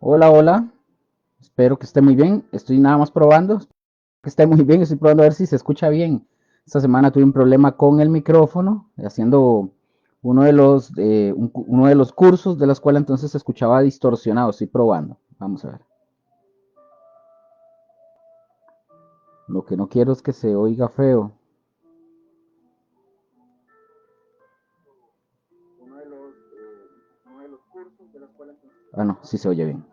Hola, hola. Espero que esté muy bien. Estoy nada más probando que esté muy bien. Estoy probando a ver si se escucha bien. Esta semana tuve un problema con el micrófono, haciendo uno de los cursos de la escuela, entonces se escuchaba distorsionado. Estoy probando. Vamos a ver. Lo que no quiero es que se oiga feo. Ah, no, sí se oye bien.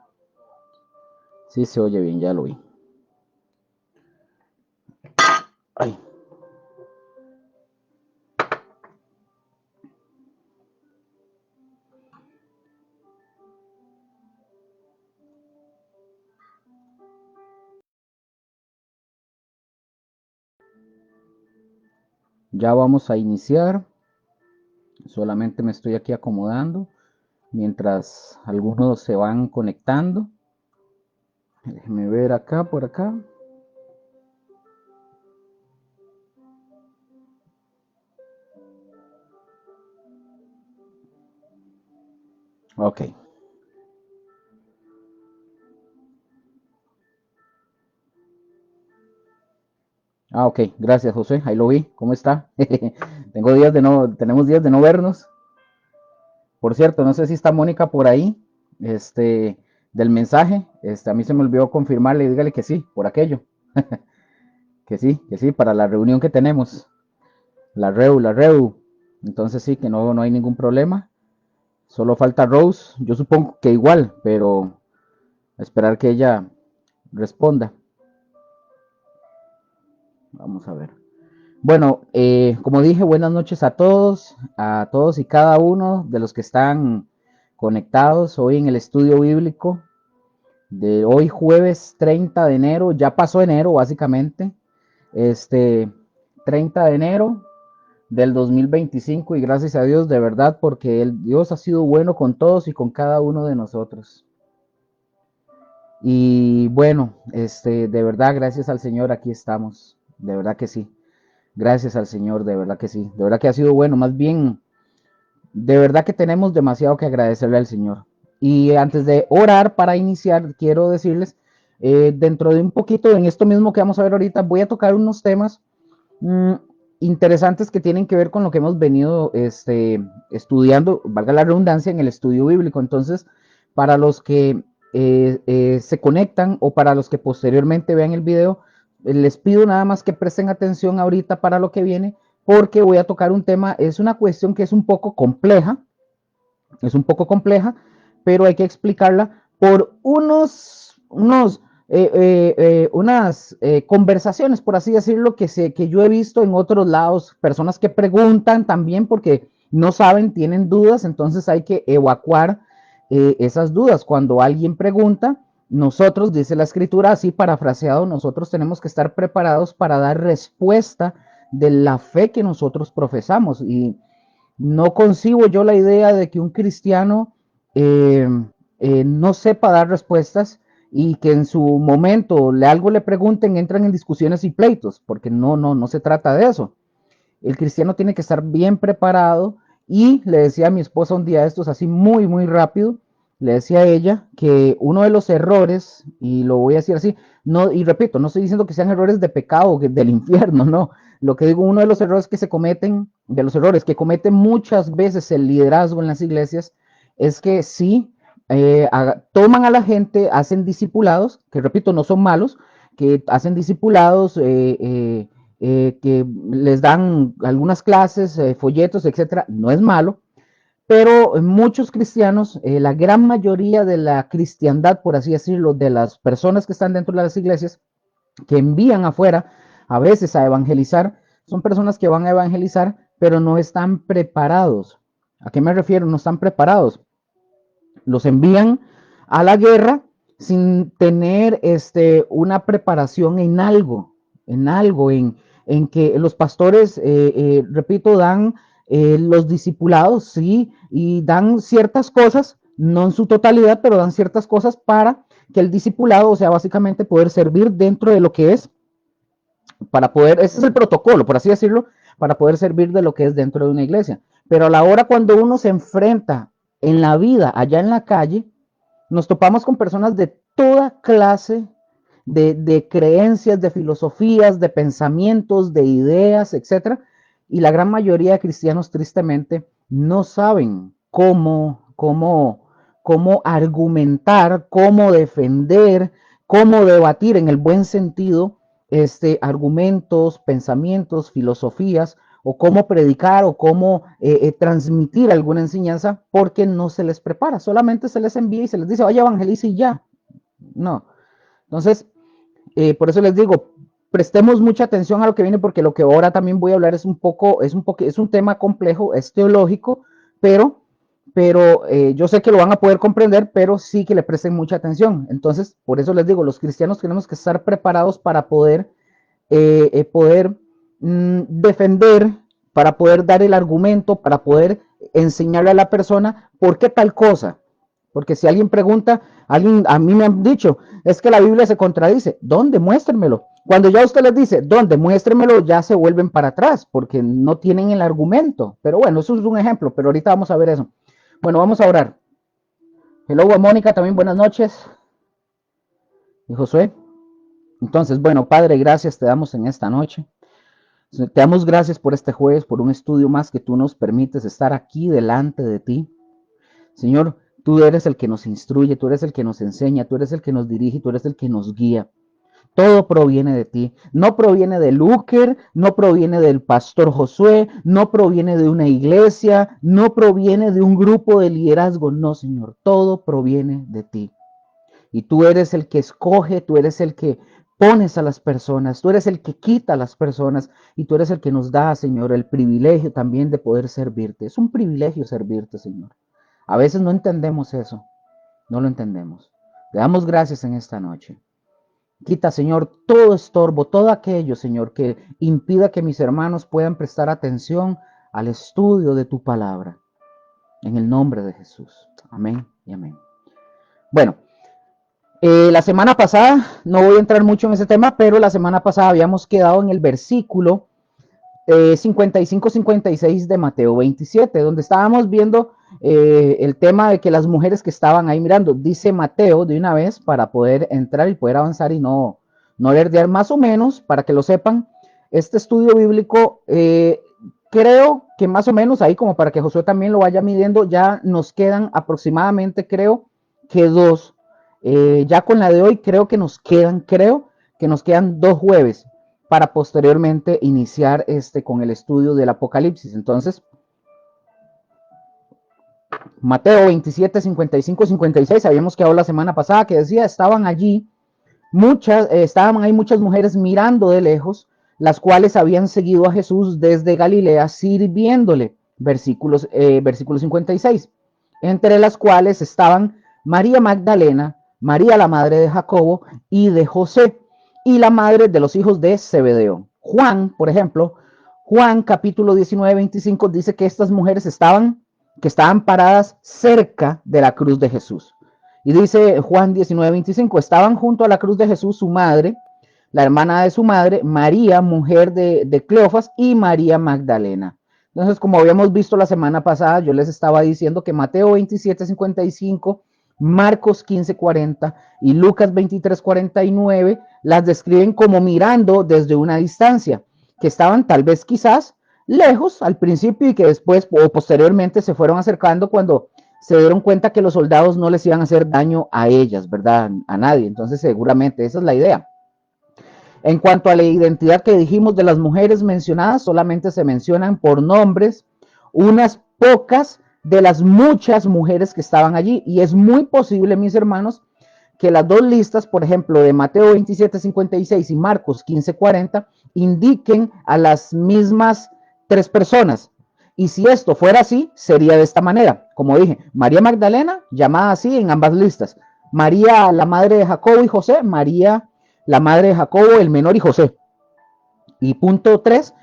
Sí se oye bien, ya lo vi. Ay, ya vamos a iniciar. Solamente me estoy aquí acomodando mientras algunos se van conectando. Déjeme ver acá, por acá. Ok. Ah, ok. Gracias, José. Ahí lo vi. ¿Cómo está? Tenemos días de no vernos. Por cierto, no sé si está Mónica por ahí, este, del mensaje. A mí se me olvidó confirmarle, dígale que sí, por aquello. Que sí, para la reunión que tenemos. La Reu. Entonces sí, que no hay ningún problema. Solo falta Rose. Yo supongo que igual, pero a esperar que ella responda. Vamos a ver. Bueno, como dije, buenas noches a todos y cada uno de los que están conectados hoy en el estudio bíblico de hoy jueves 30 de enero, ya pasó enero básicamente, este 30 de enero del 2025 y gracias a Dios de verdad porque Dios ha sido bueno con todos y con cada uno de nosotros. Y bueno, de verdad gracias al Señor aquí estamos, de verdad que sí. Gracias al Señor, de verdad que sí, de verdad que ha sido bueno, más bien, de verdad que tenemos demasiado que agradecerle al Señor. Y antes de orar para iniciar, quiero decirles, dentro de un poquito, en esto mismo que vamos a ver ahorita, voy a tocar unos temas mmm, interesantes que tienen que ver con lo que hemos venido estudiando, valga la redundancia, en el estudio bíblico. Entonces, para los que se conectan o para los que posteriormente vean el video, les pido nada más que presten atención ahorita para lo que viene, porque voy a tocar un tema, es una cuestión que es un poco compleja, pero hay que explicarla por unas conversaciones, por así decirlo, que yo he visto en otros lados, personas que preguntan también porque no saben, tienen dudas, entonces hay que evacuar esas dudas. Cuando alguien pregunta, nosotros, dice la escritura, así parafraseado, nosotros tenemos que estar preparados para dar respuesta de la fe que nosotros profesamos. Y no concibo yo la idea de que un cristiano eh, no sepa dar respuestas y que en su momento algo le pregunten, entran en discusiones y pleitos, porque no se trata de eso. El cristiano tiene que estar bien preparado y le decía a mi esposa un día de estos así muy rápido, le decía a ella que uno de los errores, y lo voy a decir así, no, y repito, no estoy diciendo que sean errores de pecado, del infierno, no. Lo que digo, uno de los errores que se cometen, de los errores que comete muchas veces el liderazgo en las iglesias, es que sí, toman a la gente, hacen discipulados, que repito, no son malos, que hacen discipulados, que les dan algunas clases, folletos, etcétera, no es malo, pero muchos cristianos, la gran mayoría de la cristiandad, por así decirlo, de las personas que están dentro de las iglesias, que envían afuera a veces a evangelizar, son personas que van a evangelizar, pero no están preparados. ¿A qué me refiero? No están preparados. Los envían a la guerra sin tener una preparación en algo, en que los pastores, repito, dan los discipulados, sí, y dan ciertas cosas, no en su totalidad, pero dan ciertas cosas para que el discipulado, o sea, básicamente poder servir dentro de lo que es, para poder, ese es el protocolo, por así decirlo, para poder servir de lo que es dentro de una iglesia. Pero a la hora cuando uno se enfrenta en la vida, allá en la calle, nos topamos con personas de toda clase de creencias, de filosofías, de pensamientos, de ideas, etcétera. Y la gran mayoría de cristianos, tristemente, no saben cómo argumentar, cómo defender, cómo debatir en el buen sentido argumentos, pensamientos, filosofías, o cómo predicar o cómo transmitir alguna enseñanza, porque no se les prepara, solamente se les envía y se les dice, vaya, evangeliza y ya. No. Entonces, por eso les digo, prestemos mucha atención a lo que viene, porque lo que ahora también voy a hablar es un tema complejo, es teológico, pero yo sé que lo van a poder comprender, pero sí que le presten mucha atención. Entonces, por eso les digo, los cristianos tenemos que estar preparados para poder defender, para poder dar el argumento, para poder enseñarle a la persona por qué tal cosa. Porque si alguien pregunta, a mí me han dicho, es que la Biblia se contradice. ¿Dónde? Muéstrenmelo. Cuando ya usted les dice, ¿dónde? Muéstrenmelo, ya se vuelven para atrás, porque no tienen el argumento. Pero bueno, eso es un ejemplo, pero ahorita vamos a ver eso. Bueno, vamos a orar. Hello, Mónica, también buenas noches. Y Josué. Entonces, bueno, Padre, gracias te damos en esta noche. Te damos gracias por este jueves, por un estudio más que tú nos permites estar aquí delante de ti. Señor, tú eres el que nos instruye, tú eres el que nos enseña, tú eres el que nos dirige, tú eres el que nos guía. Todo proviene de ti. No proviene de Luker, no proviene del pastor Josué, no proviene de una iglesia, no proviene de un grupo de liderazgo. No, Señor, todo proviene de ti. Y tú eres el que escoge, tú eres el que pones a las personas, tú eres el que quita a las personas y tú eres el que nos da, Señor, el privilegio también de poder servirte. Es un privilegio servirte, Señor. A veces no entendemos eso, no lo entendemos. Te damos gracias en esta noche. Quita, Señor, todo estorbo, todo aquello, Señor, que impida que mis hermanos puedan prestar atención al estudio de tu palabra. En el nombre de Jesús. Amén y amén. Bueno, la semana pasada, no voy a entrar mucho en ese tema, pero la semana pasada habíamos quedado en el versículo 55-56 de Mateo 27, donde estábamos viendo el tema de que las mujeres que estaban ahí mirando, dice Mateo de una vez para poder entrar y poder avanzar y no alerdear, más o menos, para que lo sepan, este estudio bíblico, creo que más o menos ahí, como para que Josué también lo vaya midiendo, ya nos quedan aproximadamente, creo que dos, ya con la de hoy creo que nos quedan 2 jueves para posteriormente iniciar con el estudio del Apocalipsis. Entonces, Mateo 27, 55, 56, habíamos quedado la semana pasada que decía, estaban ahí muchas mujeres mirando de lejos, las cuales habían seguido a Jesús desde Galilea sirviéndole. Versículo 56, entre las cuales estaban María Magdalena, María la madre de Jacobo y de José, y la madre de los hijos de Zebedeo. Juan, por ejemplo, Juan capítulo 19, 25 dice que estas mujeres estaban paradas cerca de la cruz de Jesús. Y dice Juan 19, 25, estaban junto a la cruz de Jesús su madre, la hermana de su madre, María, mujer de Cleofas, y María Magdalena. Entonces, como habíamos visto la semana pasada, yo les estaba diciendo que Mateo 27, 55, Marcos 15, 40 y Lucas 23, 49 las describen como mirando desde una distancia, que estaban tal vez quizás lejos al principio y que después o posteriormente se fueron acercando cuando se dieron cuenta que los soldados no les iban a hacer daño a ellas, ¿verdad? A nadie. Entonces, seguramente esa es la idea. En cuanto a la identidad que dijimos de las mujeres mencionadas, solamente se mencionan por nombres unas pocas de las muchas mujeres que estaban allí. Y es muy posible, mis hermanos, que las dos listas, por ejemplo, de Mateo 27, 56 y Marcos 15, 40, indiquen a las mismas 3 personas. Y si esto fuera así, sería de esta manera. Como dije, María Magdalena, llamada así en ambas listas. María, la madre de Jacobo y José. María, la madre de Jacobo, el menor, y José. Y punto 3,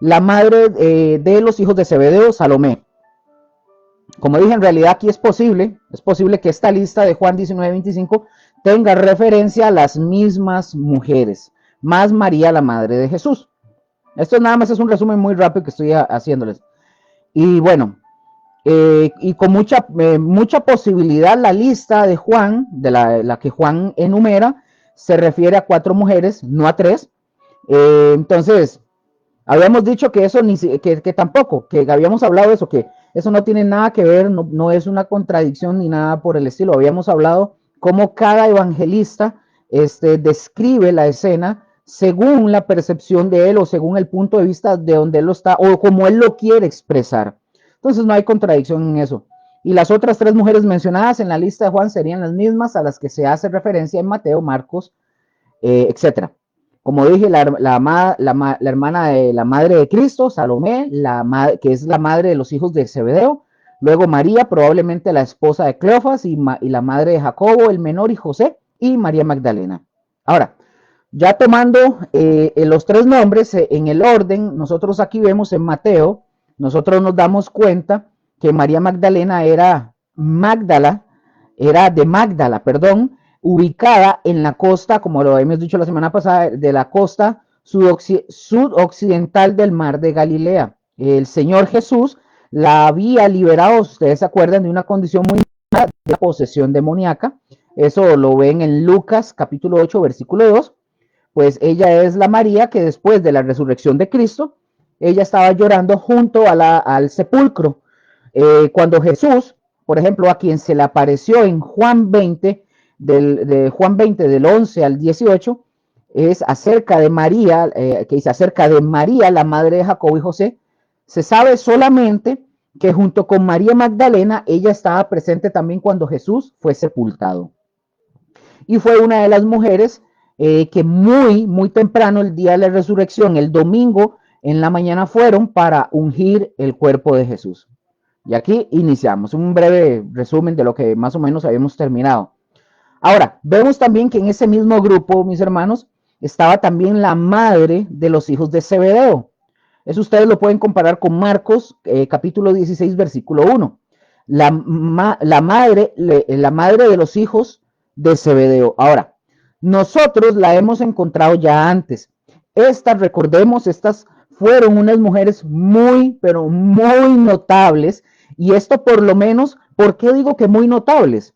la madre de los hijos de Zebedeo, Salomé. Como dije, en realidad aquí es posible que esta lista de Juan 19:25 tenga referencia a las mismas mujeres, más María, la madre de Jesús. Esto nada más es un resumen muy rápido que estoy haciéndoles. Y bueno, y con mucha posibilidad la lista de Juan, de la que Juan enumera, se refiere a 4 mujeres, no a 3. Entonces, habíamos dicho que eso que tampoco, que habíamos hablado de eso, que eso no tiene nada que ver, no es una contradicción ni nada por el estilo. Habíamos hablado cómo cada evangelista describe la escena según la percepción de él o según el punto de vista de donde él lo está o como él lo quiere expresar. Entonces no hay contradicción en eso. Y las otras 3 mujeres mencionadas en la lista de Juan serían las mismas a las que se hace referencia en Mateo, Marcos, etcétera. Como dije, la hermana de la madre de Cristo, Salomé, que es la madre de los hijos de Zebedeo. Luego María, probablemente la esposa de Cleofas y la madre de Jacobo, el menor, y José, y María Magdalena. Ahora, ya tomando los 3 nombres en el orden, nosotros aquí vemos en Mateo, nosotros nos damos cuenta que María Magdalena era de Magdala, perdón, ubicada en la costa, como lo hemos dicho la semana pasada, de la costa sudoccidental del mar de Galilea. El Señor Jesús la había liberado, ustedes se acuerdan, de una condición muy mala de posesión demoníaca. Eso lo ven en Lucas capítulo 8, versículo 2. Pues ella es la María que después de la resurrección de Cristo, ella estaba llorando junto al sepulcro. Cuando Jesús, por ejemplo, a quien se le apareció en Juan 20, de Juan 20 del 11 al 18, es acerca de María, que dice acerca de María, la madre de Jacobo y José. Se sabe solamente que junto con María Magdalena, ella estaba presente también cuando Jesús fue sepultado. Y fue una de las mujeres que muy temprano, el día de la resurrección, el domingo en la mañana, fueron para ungir el cuerpo de Jesús. Y aquí iniciamos un breve resumen de lo que más o menos habíamos terminado. Ahora, vemos también que en ese mismo grupo, mis hermanos, estaba también la madre de los hijos de Zebedeo. Eso ustedes lo pueden comparar con Marcos, capítulo 16, versículo 1. La madre de los hijos de Zebedeo. Ahora, nosotros la hemos encontrado ya antes. Recordemos, estas fueron unas mujeres muy, pero muy notables. Y esto por lo menos, ¿por qué digo que muy notables?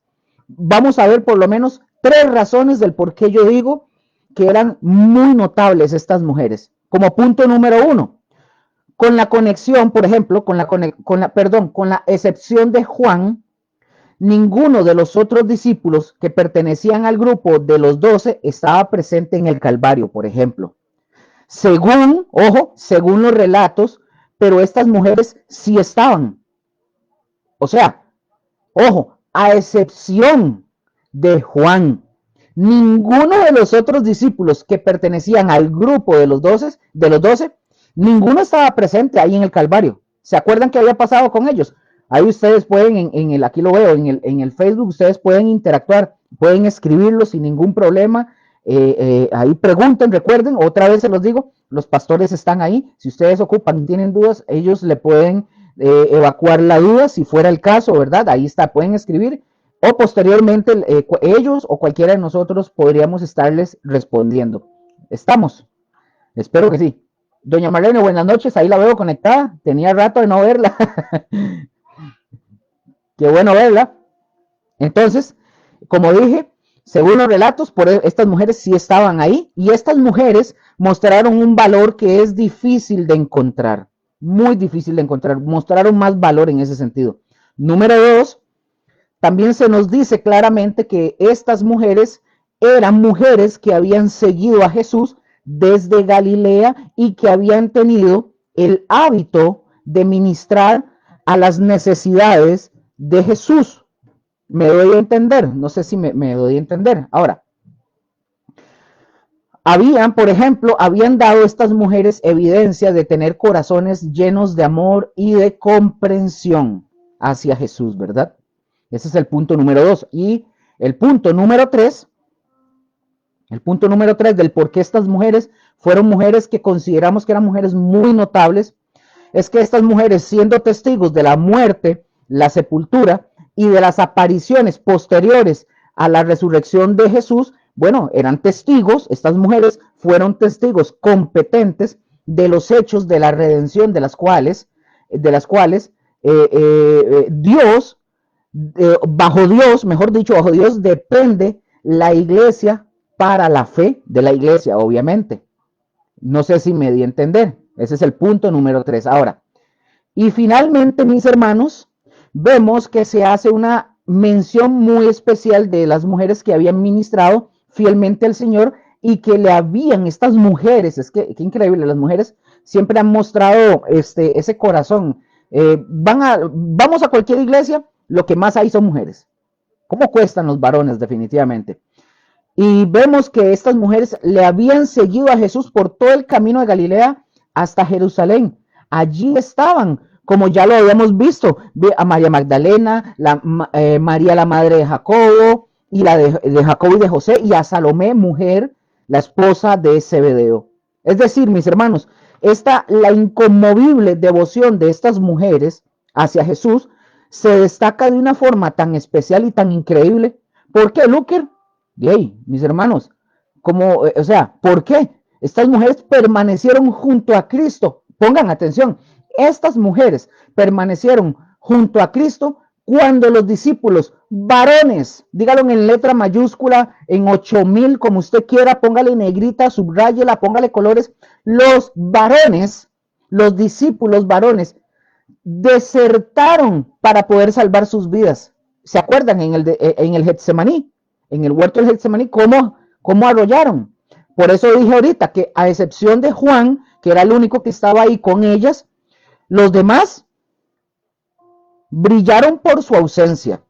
Vamos a ver por lo menos 3 razones del por qué yo digo que eran muy notables estas mujeres. Como punto número 1, con la conexión, por ejemplo, con la excepción de Juan, ninguno de los otros discípulos que pertenecían al grupo de los 12 estaba presente en el Calvario, por ejemplo. Según los relatos, pero estas mujeres sí estaban. O sea, a excepción de Juan, ninguno de los otros discípulos que pertenecían al grupo de los 12, ninguno estaba presente ahí en el Calvario. ¿Se acuerdan qué había pasado con ellos? Ahí ustedes pueden, aquí lo veo, en el Facebook, ustedes pueden interactuar, pueden escribirlo sin ningún problema. Ahí pregunten, recuerden, otra vez se los digo, los pastores están ahí. Si ustedes ocupan y tienen dudas, ellos le pueden evacuar la duda si fuera el caso, ¿verdad? Ahí está, pueden escribir. O posteriormente ellos o cualquiera de nosotros podríamos estarles respondiendo. ¿Estamos? Espero que sí. Doña Marlene, buenas noches, ahí la veo conectada. Tenía rato de no verla. Qué bueno verla. Entonces, como dije, según los relatos, estas mujeres sí estaban ahí y estas mujeres mostraron un valor que es difícil de encontrar, muy difícil de encontrar, mostraron más valor en ese sentido. Número 2, también se nos dice claramente que estas mujeres eran mujeres que habían seguido a Jesús desde Galilea y que habían tenido el hábito de ministrar a las necesidades de Jesús. ¿Me doy a entender? No sé si me doy a entender. Ahora, por ejemplo, habían dado estas mujeres evidencia de tener corazones llenos de amor y de comprensión hacia Jesús, ¿verdad? Ese es el punto número 2. Y el punto número 3 del por qué estas mujeres fueron mujeres que consideramos que eran mujeres muy notables, es que estas mujeres, siendo testigos de la muerte, la sepultura y de las apariciones posteriores a la resurrección de Jesús, bueno, eran testigos, estas mujeres fueron testigos competentes de los hechos de la redención de las cuales Dios, bajo Dios, mejor dicho, bajo Dios depende la iglesia para la fe de la iglesia, obviamente. No sé si me di a entender. Ese es el punto número 3. Ahora, y finalmente, mis hermanos, vemos que se hace una mención muy especial de las mujeres que habían ministrado fielmente al Señor y que le habían, estas mujeres, es que qué increíble, las mujeres siempre han mostrado ese corazón. Vamos a cualquier iglesia, lo que más hay son mujeres. ¿Cómo cuestan los varones definitivamente? Y vemos que estas mujeres le habían seguido a Jesús por todo el camino de Galilea hasta Jerusalén. Allí estaban, como ya lo habíamos visto, a María Magdalena, María la madre de Jacobo, y la de Jacobo y de José, y a Salomé, mujer, la esposa de Zebedeo. Es decir, mis hermanos, la inconmovible devoción de estas mujeres hacia Jesús se destaca de una forma tan especial y tan increíble. ¿Por qué, Luker? Hey, mis hermanos, o sea, ¿por qué? Estas mujeres permanecieron junto a Cristo. Pongan atención, estas mujeres permanecieron junto a Cristo cuando los discípulos, varones, dígalo en letra mayúscula, en 8000, como usted quiera, póngale negrita, subráyela, póngale colores, los varones, los discípulos varones, desertaron para poder salvar sus vidas. ¿Se acuerdan en el Getsemaní? En el huerto del Getsemaní, cómo arrollaron. Por eso dije ahorita que a excepción de Juan, que era el único que estaba ahí con ellas, los demás brillaron por su ausencia.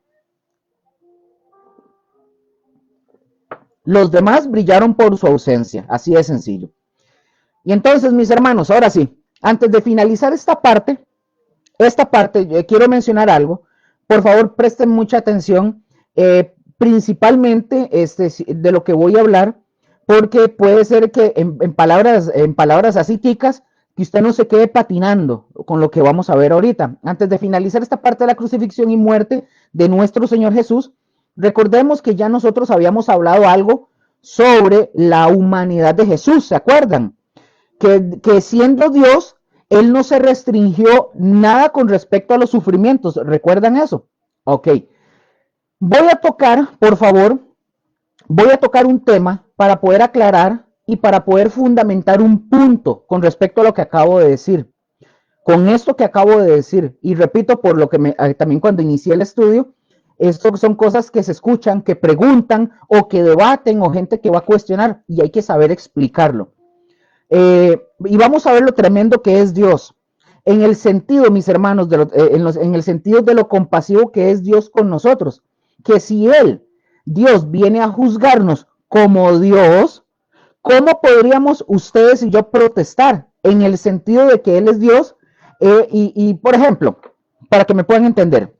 Los demás brillaron por su ausencia, así de sencillo. Y entonces, mis hermanos, ahora sí, antes de finalizar esta parte, yo quiero mencionar algo. Por favor, presten mucha atención, principalmente de lo que voy a hablar, porque puede ser que en palabras así ticas, que usted no se quede patinando con lo que vamos a ver ahorita. Antes de finalizar esta parte de la crucifixión y muerte de nuestro Señor Jesús, recordemos que ya nosotros habíamos hablado algo sobre la humanidad de Jesús, ¿se acuerdan? Que siendo Dios, Él no se restringió nada con respecto a los sufrimientos. ¿Recuerdan eso? Ok. Voy a tocar, por favor, un tema para poder aclarar y para poder fundamentar un punto con respecto a lo que acabo de decir. Con esto que acabo de decir, y repito por lo que también cuando inicié el estudio, esto son cosas que se escuchan, que preguntan o que debaten o gente que va a cuestionar y hay que saber explicarlo. Y vamos a ver lo tremendo que es Dios. En el sentido, mis hermanos, en el sentido de lo compasivo que es Dios con nosotros. Que si Dios viene a juzgarnos como Dios, ¿cómo podríamos ustedes y yo protestar? En el sentido de que Él es Dios. Y por ejemplo, para que me puedan entender,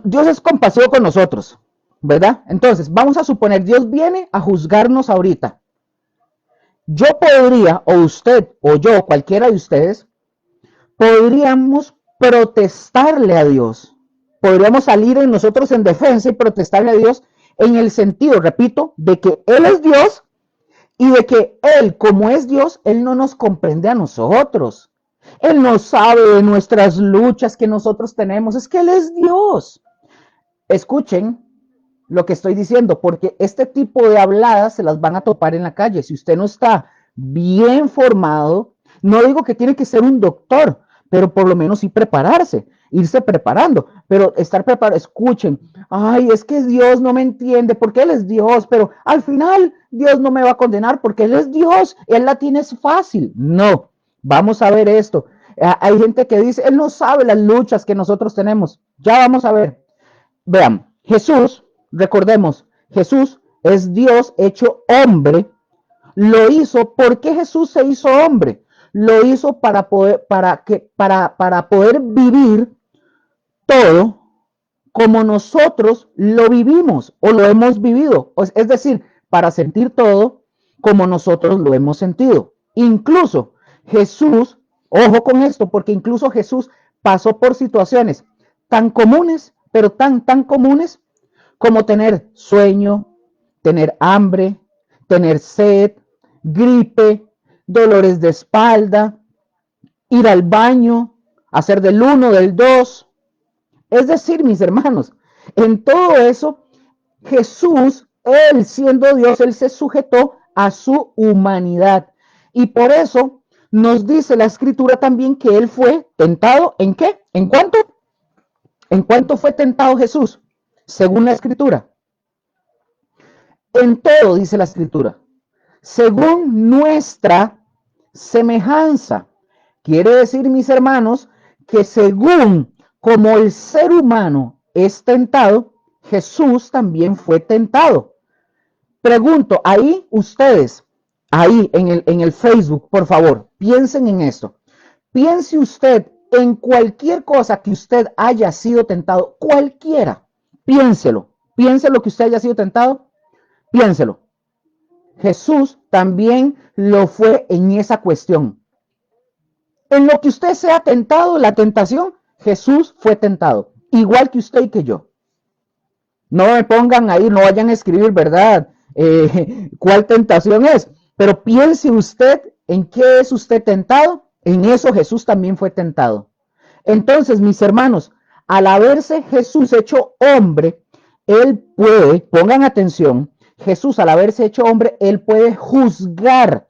Dios es compasivo con nosotros, ¿verdad? Entonces, vamos a suponer, Dios viene a juzgarnos ahorita. Yo podría, o usted, o yo, cualquiera de ustedes, podríamos protestarle a Dios. Podríamos salir en nosotros en defensa y protestarle a Dios en el sentido, repito, de que Él es Dios y de que Él, como es Dios, Él no nos comprende a nosotros. Él no sabe de nuestras luchas que nosotros tenemos. Es que Él es Dios. Escuchen lo que estoy diciendo, porque este tipo de habladas se las van a topar en la calle. Si usted no está bien formado, no digo que tiene que ser un doctor, pero por lo menos sí prepararse, irse preparando, pero estar preparado. Escuchen, ay, es que Dios no me entiende porque Él es Dios, pero al final Dios no me va a condenar porque Él es Dios, Él la tiene fácil. No, vamos a ver esto. Hay gente que dice, Él no sabe las luchas que nosotros tenemos. Ya vamos a ver. Vean, Jesús, recordemos, Jesús es Dios hecho hombre. Lo hizo, ¿por qué Jesús se hizo hombre? Lo hizo para poder vivir todo como nosotros lo vivimos o lo hemos vivido. Es decir, para sentir todo como nosotros lo hemos sentido. Incluso Jesús, ojo con esto, porque incluso Jesús pasó por situaciones tan comunes, pero tan comunes como tener sueño, tener hambre, tener sed, gripe, dolores de espalda, ir al baño, hacer del uno, del dos. Es decir, mis hermanos, en todo eso, Jesús, él siendo Dios, él se sujetó a su humanidad. Y por eso nos dice la escritura también que él fue tentado ¿en qué? ¿En cuánto? ¿En cuánto fue tentado Jesús? Según la escritura. En todo, dice la escritura. Según nuestra semejanza. Quiere decir, mis hermanos, que según como el ser humano es tentado, Jesús también fue tentado. Pregunto, ahí ustedes, ahí en el Facebook, por favor, piensen en esto. Piense usted en cualquier cosa que usted haya sido tentado, cualquiera, piénselo, piénselo que usted haya sido tentado, piénselo. Jesús también lo fue en esa cuestión. En lo que usted sea tentado, la tentación, Jesús fue tentado, igual que usted y que yo. No me pongan ahí, no vayan a escribir, ¿verdad? ¿Cuál tentación es? Pero piense usted en qué es usted tentado. En eso Jesús también fue tentado. Entonces, mis hermanos, al haberse Jesús hecho hombre, él puede, pongan atención, Jesús al haberse hecho hombre, él puede juzgar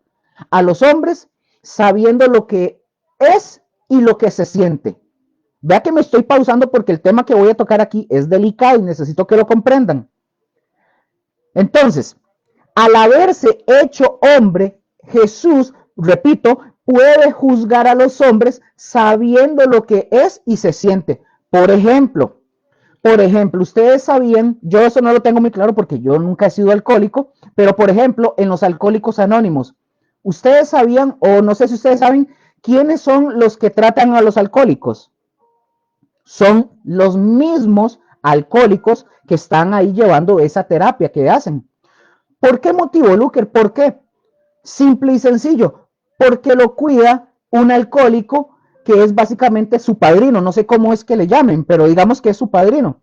a los hombres sabiendo lo que es y lo que se siente. Vea que me estoy pausando porque el tema que voy a tocar aquí es delicado y necesito que lo comprendan. Entonces, al haberse hecho hombre, Jesús, repito, puede juzgar a los hombres sabiendo lo que es y se siente. Por ejemplo, ustedes sabían, yo eso no lo tengo muy claro porque yo nunca he sido alcohólico, pero por ejemplo, en los Alcohólicos Anónimos, ustedes sabían, o no sé si ustedes saben, quiénes son los que tratan a los alcohólicos. Son los mismos alcohólicos que están ahí llevando esa terapia que hacen. ¿Por qué motivo, Luker? ¿Por qué? Simple y sencillo, porque lo cuida un alcohólico que es básicamente su padrino, no sé cómo es que le llamen, pero digamos que es su padrino.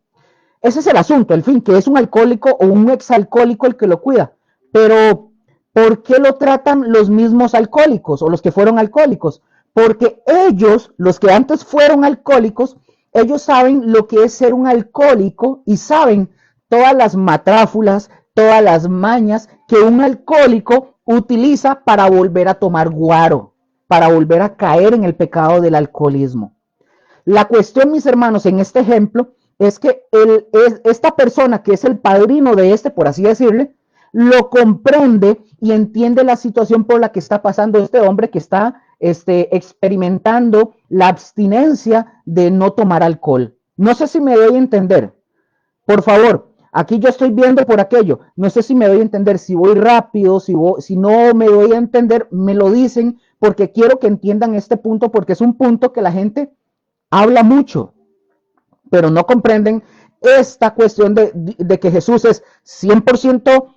Ese es el asunto, el fin, que es un alcohólico o un exalcohólico el que lo cuida. Pero, ¿por qué lo tratan los mismos alcohólicos o los que fueron alcohólicos? Porque ellos, los que antes fueron alcohólicos, ellos saben lo que es ser un alcohólico y saben todas las matráfulas, todas las mañas que un alcohólico utiliza para volver a tomar guaro, para volver a caer en el pecado del alcoholismo. La cuestión, mis hermanos, en este ejemplo, es que esta persona que es el padrino de este, por así decirle, lo comprende y entiende la situación por la que está pasando este hombre que está experimentando la abstinencia de no tomar alcohol. No sé si me doy a entender. Por favor, aquí yo estoy viendo por aquello. No sé si me doy a entender, si voy rápido, si no me doy a entender, me lo dicen porque quiero que entiendan este punto porque es un punto que la gente habla mucho, pero no comprenden esta cuestión de que Jesús es 100%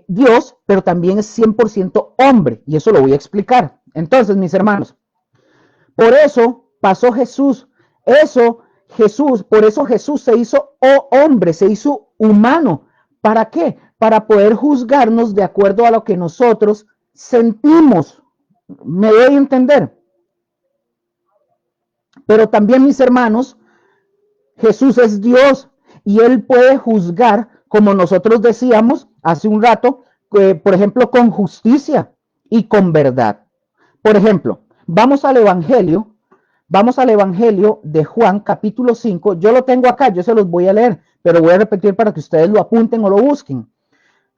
Dios, pero también es 100% hombre, y eso lo voy a explicar. Entonces, mis hermanos, por eso pasó Jesús, por eso Jesús se hizo hombre, se hizo humano. ¿Para qué? Para poder juzgarnos de acuerdo a lo que nosotros sentimos. ¿Me doy a entender? Pero también, mis hermanos, Jesús es Dios y Él puede juzgar, como nosotros decíamos hace un rato, por ejemplo, con justicia y con verdad. Por ejemplo, vamos al Evangelio de Juan, capítulo 5. Yo lo tengo acá, yo se los voy a leer, pero voy a repetir para que ustedes lo apunten o lo busquen.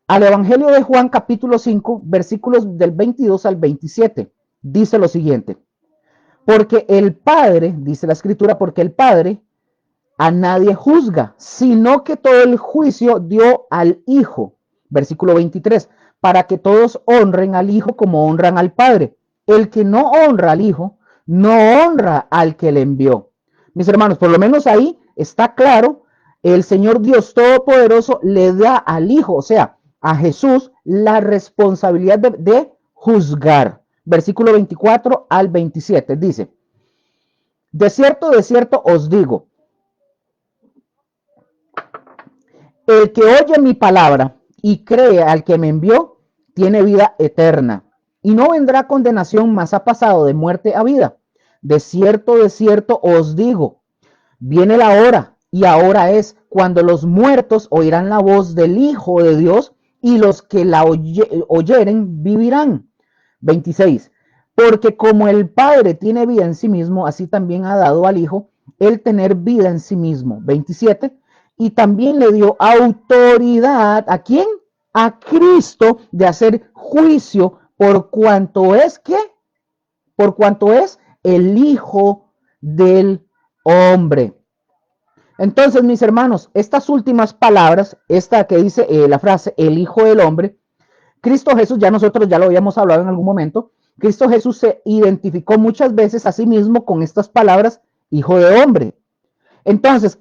Al Evangelio de Juan, capítulo 5, versículos del 22 al 27, dice lo siguiente. Porque el Padre, dice la Escritura, porque el Padre a nadie juzga, sino que todo el juicio dio al Hijo. Versículo 23, para que todos honren al Hijo como honran al Padre. El que no honra al Hijo, no honra al que le envió. Mis hermanos, por lo menos ahí está claro, el Señor Dios Todopoderoso le da al Hijo, o sea, a Jesús, la responsabilidad de juzgar. Versículo 24 al 27 dice, de cierto os digo, el que oye mi palabra y cree al que me envió, tiene vida eterna y no vendrá condenación, mas ha pasado de muerte a vida. de cierto os digo, viene la hora, y ahora es, cuando los muertos oirán la voz del Hijo de Dios, y los que la oyeren vivirán. 26. Porque como el Padre tiene vida en sí mismo, así también ha dado al Hijo el tener vida en sí mismo. 27. Y también le dio autoridad, ¿a quién? A Cristo, de hacer juicio por cuanto es, ¿qué? Por cuanto es el Hijo del Hombre. Entonces, mis hermanos, estas últimas palabras, esta que dice la frase, el Hijo del Hombre, Cristo Jesús, ya nosotros ya lo habíamos hablado en algún momento, Cristo Jesús se identificó muchas veces a sí mismo con estas palabras, Hijo de Hombre. Entonces,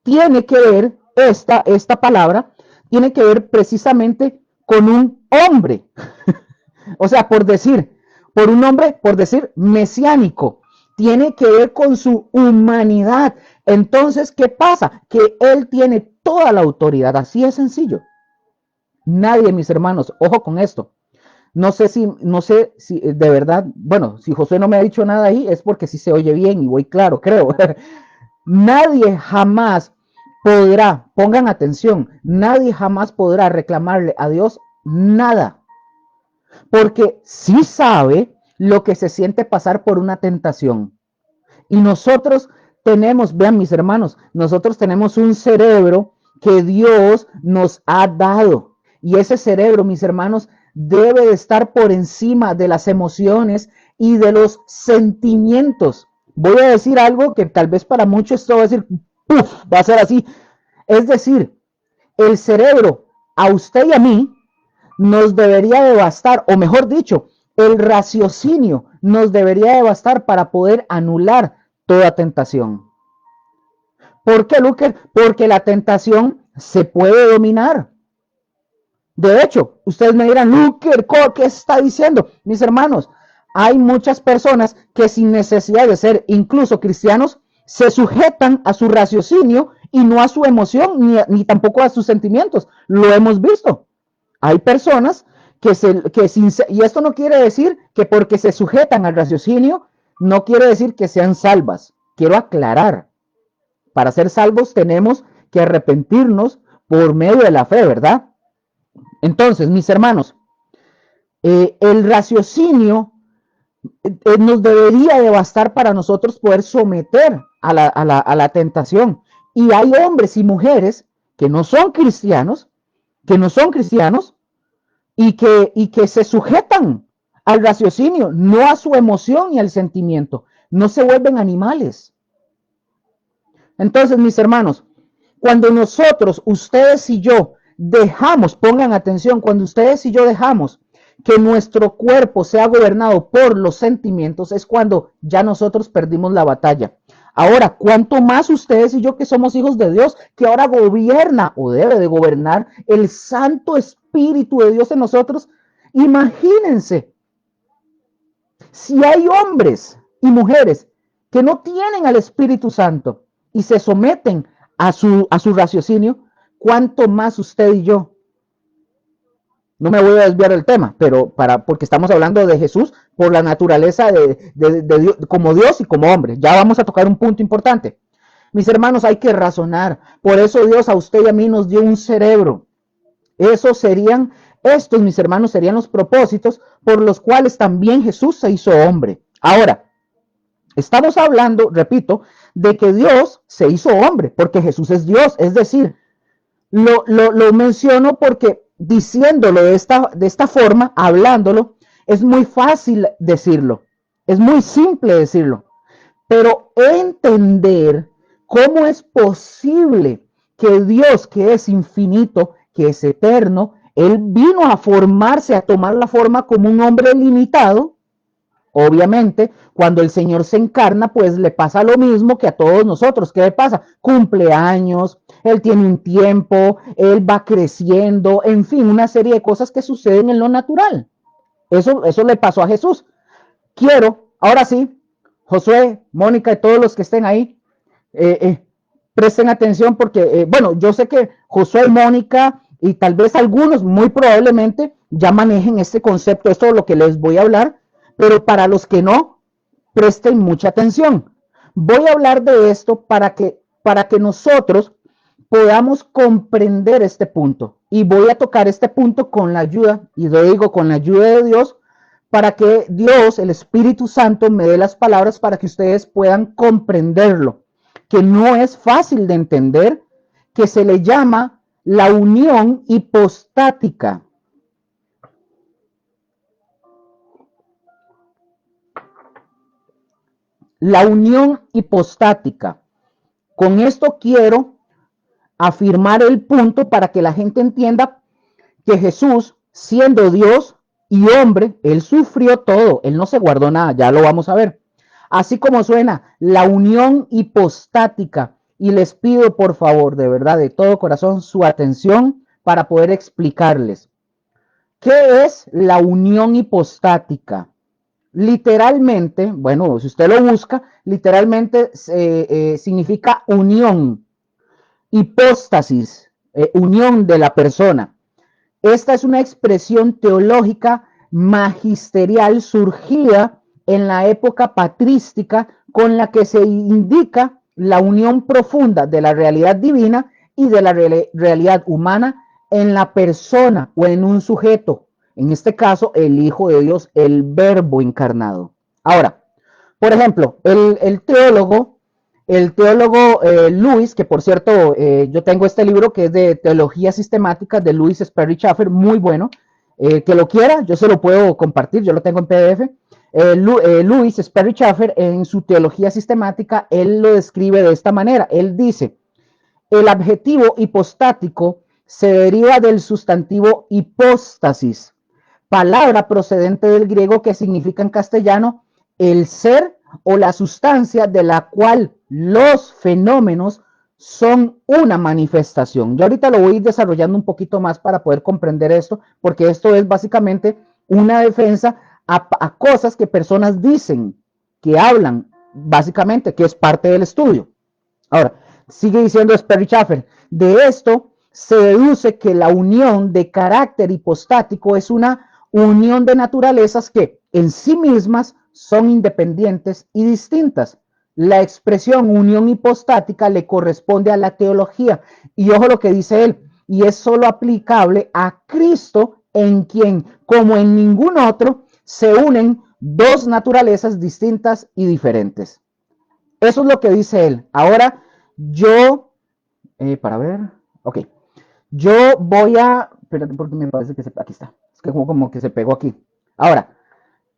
tiene que ver esta palabra, tiene que ver precisamente con un hombre. O sea, por un hombre, por decir, mesiánico. Tiene que ver con su humanidad. Entonces, ¿qué pasa? Que él tiene toda la autoridad. Así es sencillo. Nadie, mis hermanos, ojo con esto. No sé si de verdad, bueno, si José no me ha dicho nada ahí, es porque sí se oye bien y voy claro, creo. Nadie jamás podrá, pongan atención, nadie jamás podrá reclamarle a Dios nada, porque sí sabe lo que se siente pasar por una tentación. Y nosotros tenemos, vean mis hermanos, nosotros tenemos un cerebro que Dios nos ha dado. Y ese cerebro, mis hermanos, debe de estar por encima de las emociones y de los sentimientos. Voy a decir algo que tal vez para muchos esto va a decir, ¡puf! Va a ser así. Es decir, el cerebro, a usted y a mí, nos debería de bastar, o mejor dicho, el raciocinio nos debería de bastar para poder anular toda tentación. ¿Por qué, Luker? Porque la tentación se puede dominar. De hecho, ustedes me dirán, Luker, ¿qué está diciendo? Mis hermanos, hay muchas personas que sin necesidad de ser incluso cristianos, se sujetan a su raciocinio y no a su emoción, ni tampoco a sus sentimientos. Lo hemos visto. Hay personas y esto no quiere decir que porque se sujetan al raciocinio, no quiere decir que sean salvas. Quiero aclarar, para ser salvos tenemos que arrepentirnos por medio de la fe, ¿verdad? Entonces, mis hermanos, el raciocinio nos debería de bastar para nosotros poder someter a la tentación. Y hay hombres y mujeres que no son cristianos, y que se sujetan al raciocinio, no a su emoción ni al sentimiento. No se vuelven animales. Entonces, mis hermanos, cuando nosotros, ustedes y yo, dejamos, pongan atención, cuando ustedes y yo dejamos que nuestro cuerpo sea gobernado por los sentimientos, es cuando ya nosotros perdimos la batalla. Ahora, ¿cuánto más ustedes y yo que somos hijos de Dios, que ahora gobierna o debe de gobernar el Santo Espíritu de Dios en nosotros? Imagínense, si hay hombres y mujeres que no tienen al Espíritu Santo y se someten a su raciocinio, ¿cuánto más usted y yo? No me voy a desviar del tema, pero porque estamos hablando de Jesús por la naturaleza de Dios, como Dios y como hombre. Ya vamos a tocar un punto importante. Mis hermanos, hay que razonar. Por eso Dios a usted y a mí nos dio un cerebro. Estos, mis hermanos, serían los propósitos por los cuales también Jesús se hizo hombre. Ahora, estamos hablando, repito, de que Dios se hizo hombre, porque Jesús es Dios. Es decir, lo menciono porque diciéndolo de esta forma, hablándolo, es muy fácil decirlo, es muy simple decirlo, pero entender cómo es posible que Dios, que es infinito, que es eterno, Él vino a formarse, a tomar la forma como un hombre limitado. Obviamente, cuando el Señor se encarna, pues le pasa lo mismo que a todos nosotros. ¿Qué le pasa? Cumpleaños, Él tiene un tiempo, Él va creciendo, en fin, una serie de cosas que suceden en lo natural. Eso le pasó a Jesús. Ahora sí, Josué, Mónica y todos los que estén ahí, presten atención porque, bueno, yo sé que Josué, Mónica y tal vez algunos, muy probablemente, ya manejen este concepto, esto es lo que les voy a hablar. Pero para los que no, Presten mucha atención. Voy a hablar de esto para que nosotros podamos comprender este punto. Y voy a tocar este punto con la ayuda, y lo digo con la ayuda de Dios, para que Dios, el Espíritu Santo, me dé las palabras para que ustedes puedan comprenderlo, que no es fácil de entender, que se le llama la unión hipostática. La unión hipostática. Con esto quiero afirmar el punto para que la gente entienda que Jesús, siendo Dios y hombre, él sufrió todo, él no se guardó nada, ya lo vamos a ver. Así como suena, la unión hipostática. Y les pido, por favor, de verdad, de todo corazón, su atención para poder explicarles. ¿Qué es la unión hipostática? Literalmente, bueno, si usted lo busca, literalmente significa unión, hipóstasis, unión de la persona. Esta es una expresión teológica magisterial surgida en la época patrística con la que se indica la unión profunda de la realidad divina y de la realidad humana en la persona o en un sujeto, en este caso el Hijo de Dios, el Verbo encarnado. Ahora, por ejemplo, el teólogo Lewis, que por cierto, yo tengo este libro que es de teología sistemática de Lewis Sperry Chafer, muy bueno. Que lo quiera, yo se lo puedo compartir, yo lo tengo en PDF. Lewis Sperry Chafer, en su teología sistemática, él lo describe de esta manera. Él dice: el adjetivo hipostático se deriva del sustantivo hipóstasis, palabra procedente del griego que significa en castellano el ser o la sustancia de la cual los fenómenos son una manifestación. Yo ahorita lo voy desarrollando un poquito más para poder comprender esto, porque esto es básicamente una defensa a cosas que personas dicen, que hablan, básicamente, que es parte del estudio. Ahora, sigue diciendo Sperry Chafer, de esto se deduce que la unión de carácter hipostático es una unión de naturalezas que en sí mismas son independientes y distintas. La expresión unión hipostática le corresponde a la teología. Y ojo lo que dice él, y es solo aplicable a Cristo, en quien, como en ningún otro, se unen dos naturalezas distintas y diferentes. Eso es lo que dice él. Ahora, para ver, ok. Yo voy a, espérate porque me parece que aquí está. Es que como que se pegó aquí. Ahora,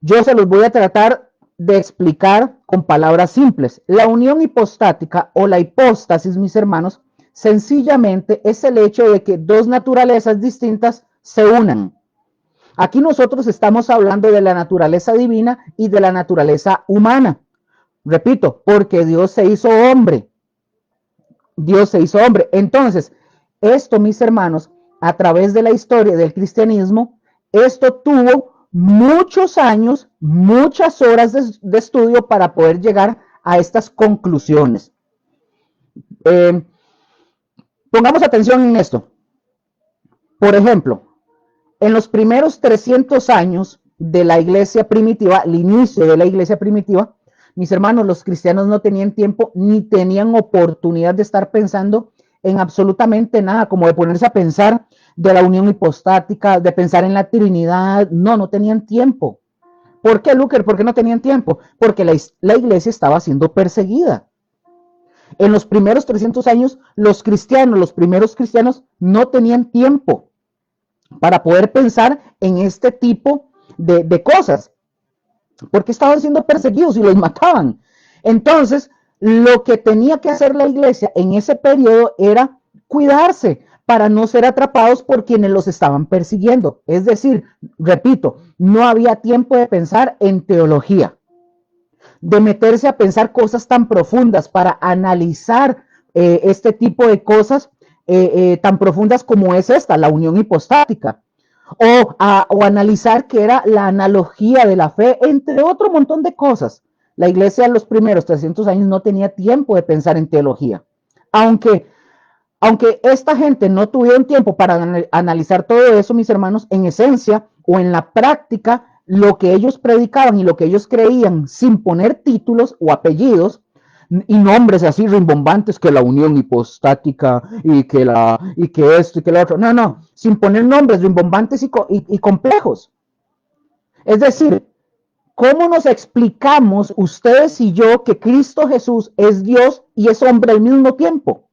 yo se los voy a tratar de explicar con palabras simples. La unión hipostática o la hipóstasis, mis hermanos, sencillamente es el hecho de que dos naturalezas distintas se unan. Aquí nosotros estamos hablando de la naturaleza divina y de la naturaleza humana. Repito, porque Dios se hizo hombre. Dios se hizo hombre. Entonces, esto, mis hermanos, a través de la historia del cristianismo, esto tuvo muchos años, muchas horas de estudio para poder llegar a estas conclusiones. Pongamos atención en esto. Por ejemplo, en los primeros 300 años de la iglesia primitiva, el inicio de la iglesia primitiva, mis hermanos, los cristianos no tenían tiempo ni tenían oportunidad de estar pensando en absolutamente nada, como de ponerse a pensar de la unión hipostática, de pensar en la Trinidad. No tenían tiempo. ¿Por qué, Luker? ¿Por qué no tenían tiempo? Porque la iglesia estaba siendo perseguida. En los primeros 300 años, los primeros cristianos, no tenían tiempo para poder pensar en este tipo de cosas, porque estaban siendo perseguidos y los mataban. Entonces, lo que tenía que hacer la iglesia en ese periodo era cuidarse para no ser atrapados por quienes los estaban persiguiendo. Es decir, repito, no había tiempo de pensar en teología, de meterse a pensar cosas tan profundas para analizar este tipo de cosas tan profundas como es esta, la unión hipostática. O analizar qué era la analogía de la fe, entre otro montón de cosas. La iglesia en los primeros 300 años no tenía tiempo de pensar en teología. Aunque esta gente no tuvieron tiempo para analizar todo eso, mis hermanos, en esencia o en la práctica, lo que ellos predicaban y lo que ellos creían sin poner títulos o apellidos y nombres así rimbombantes, que la unión hipostática y que esto y que lo otro. No, no, sin poner nombres rimbombantes y complejos. Es decir, ¿cómo nos explicamos ustedes y yo que Cristo Jesús es Dios y es hombre al mismo tiempo?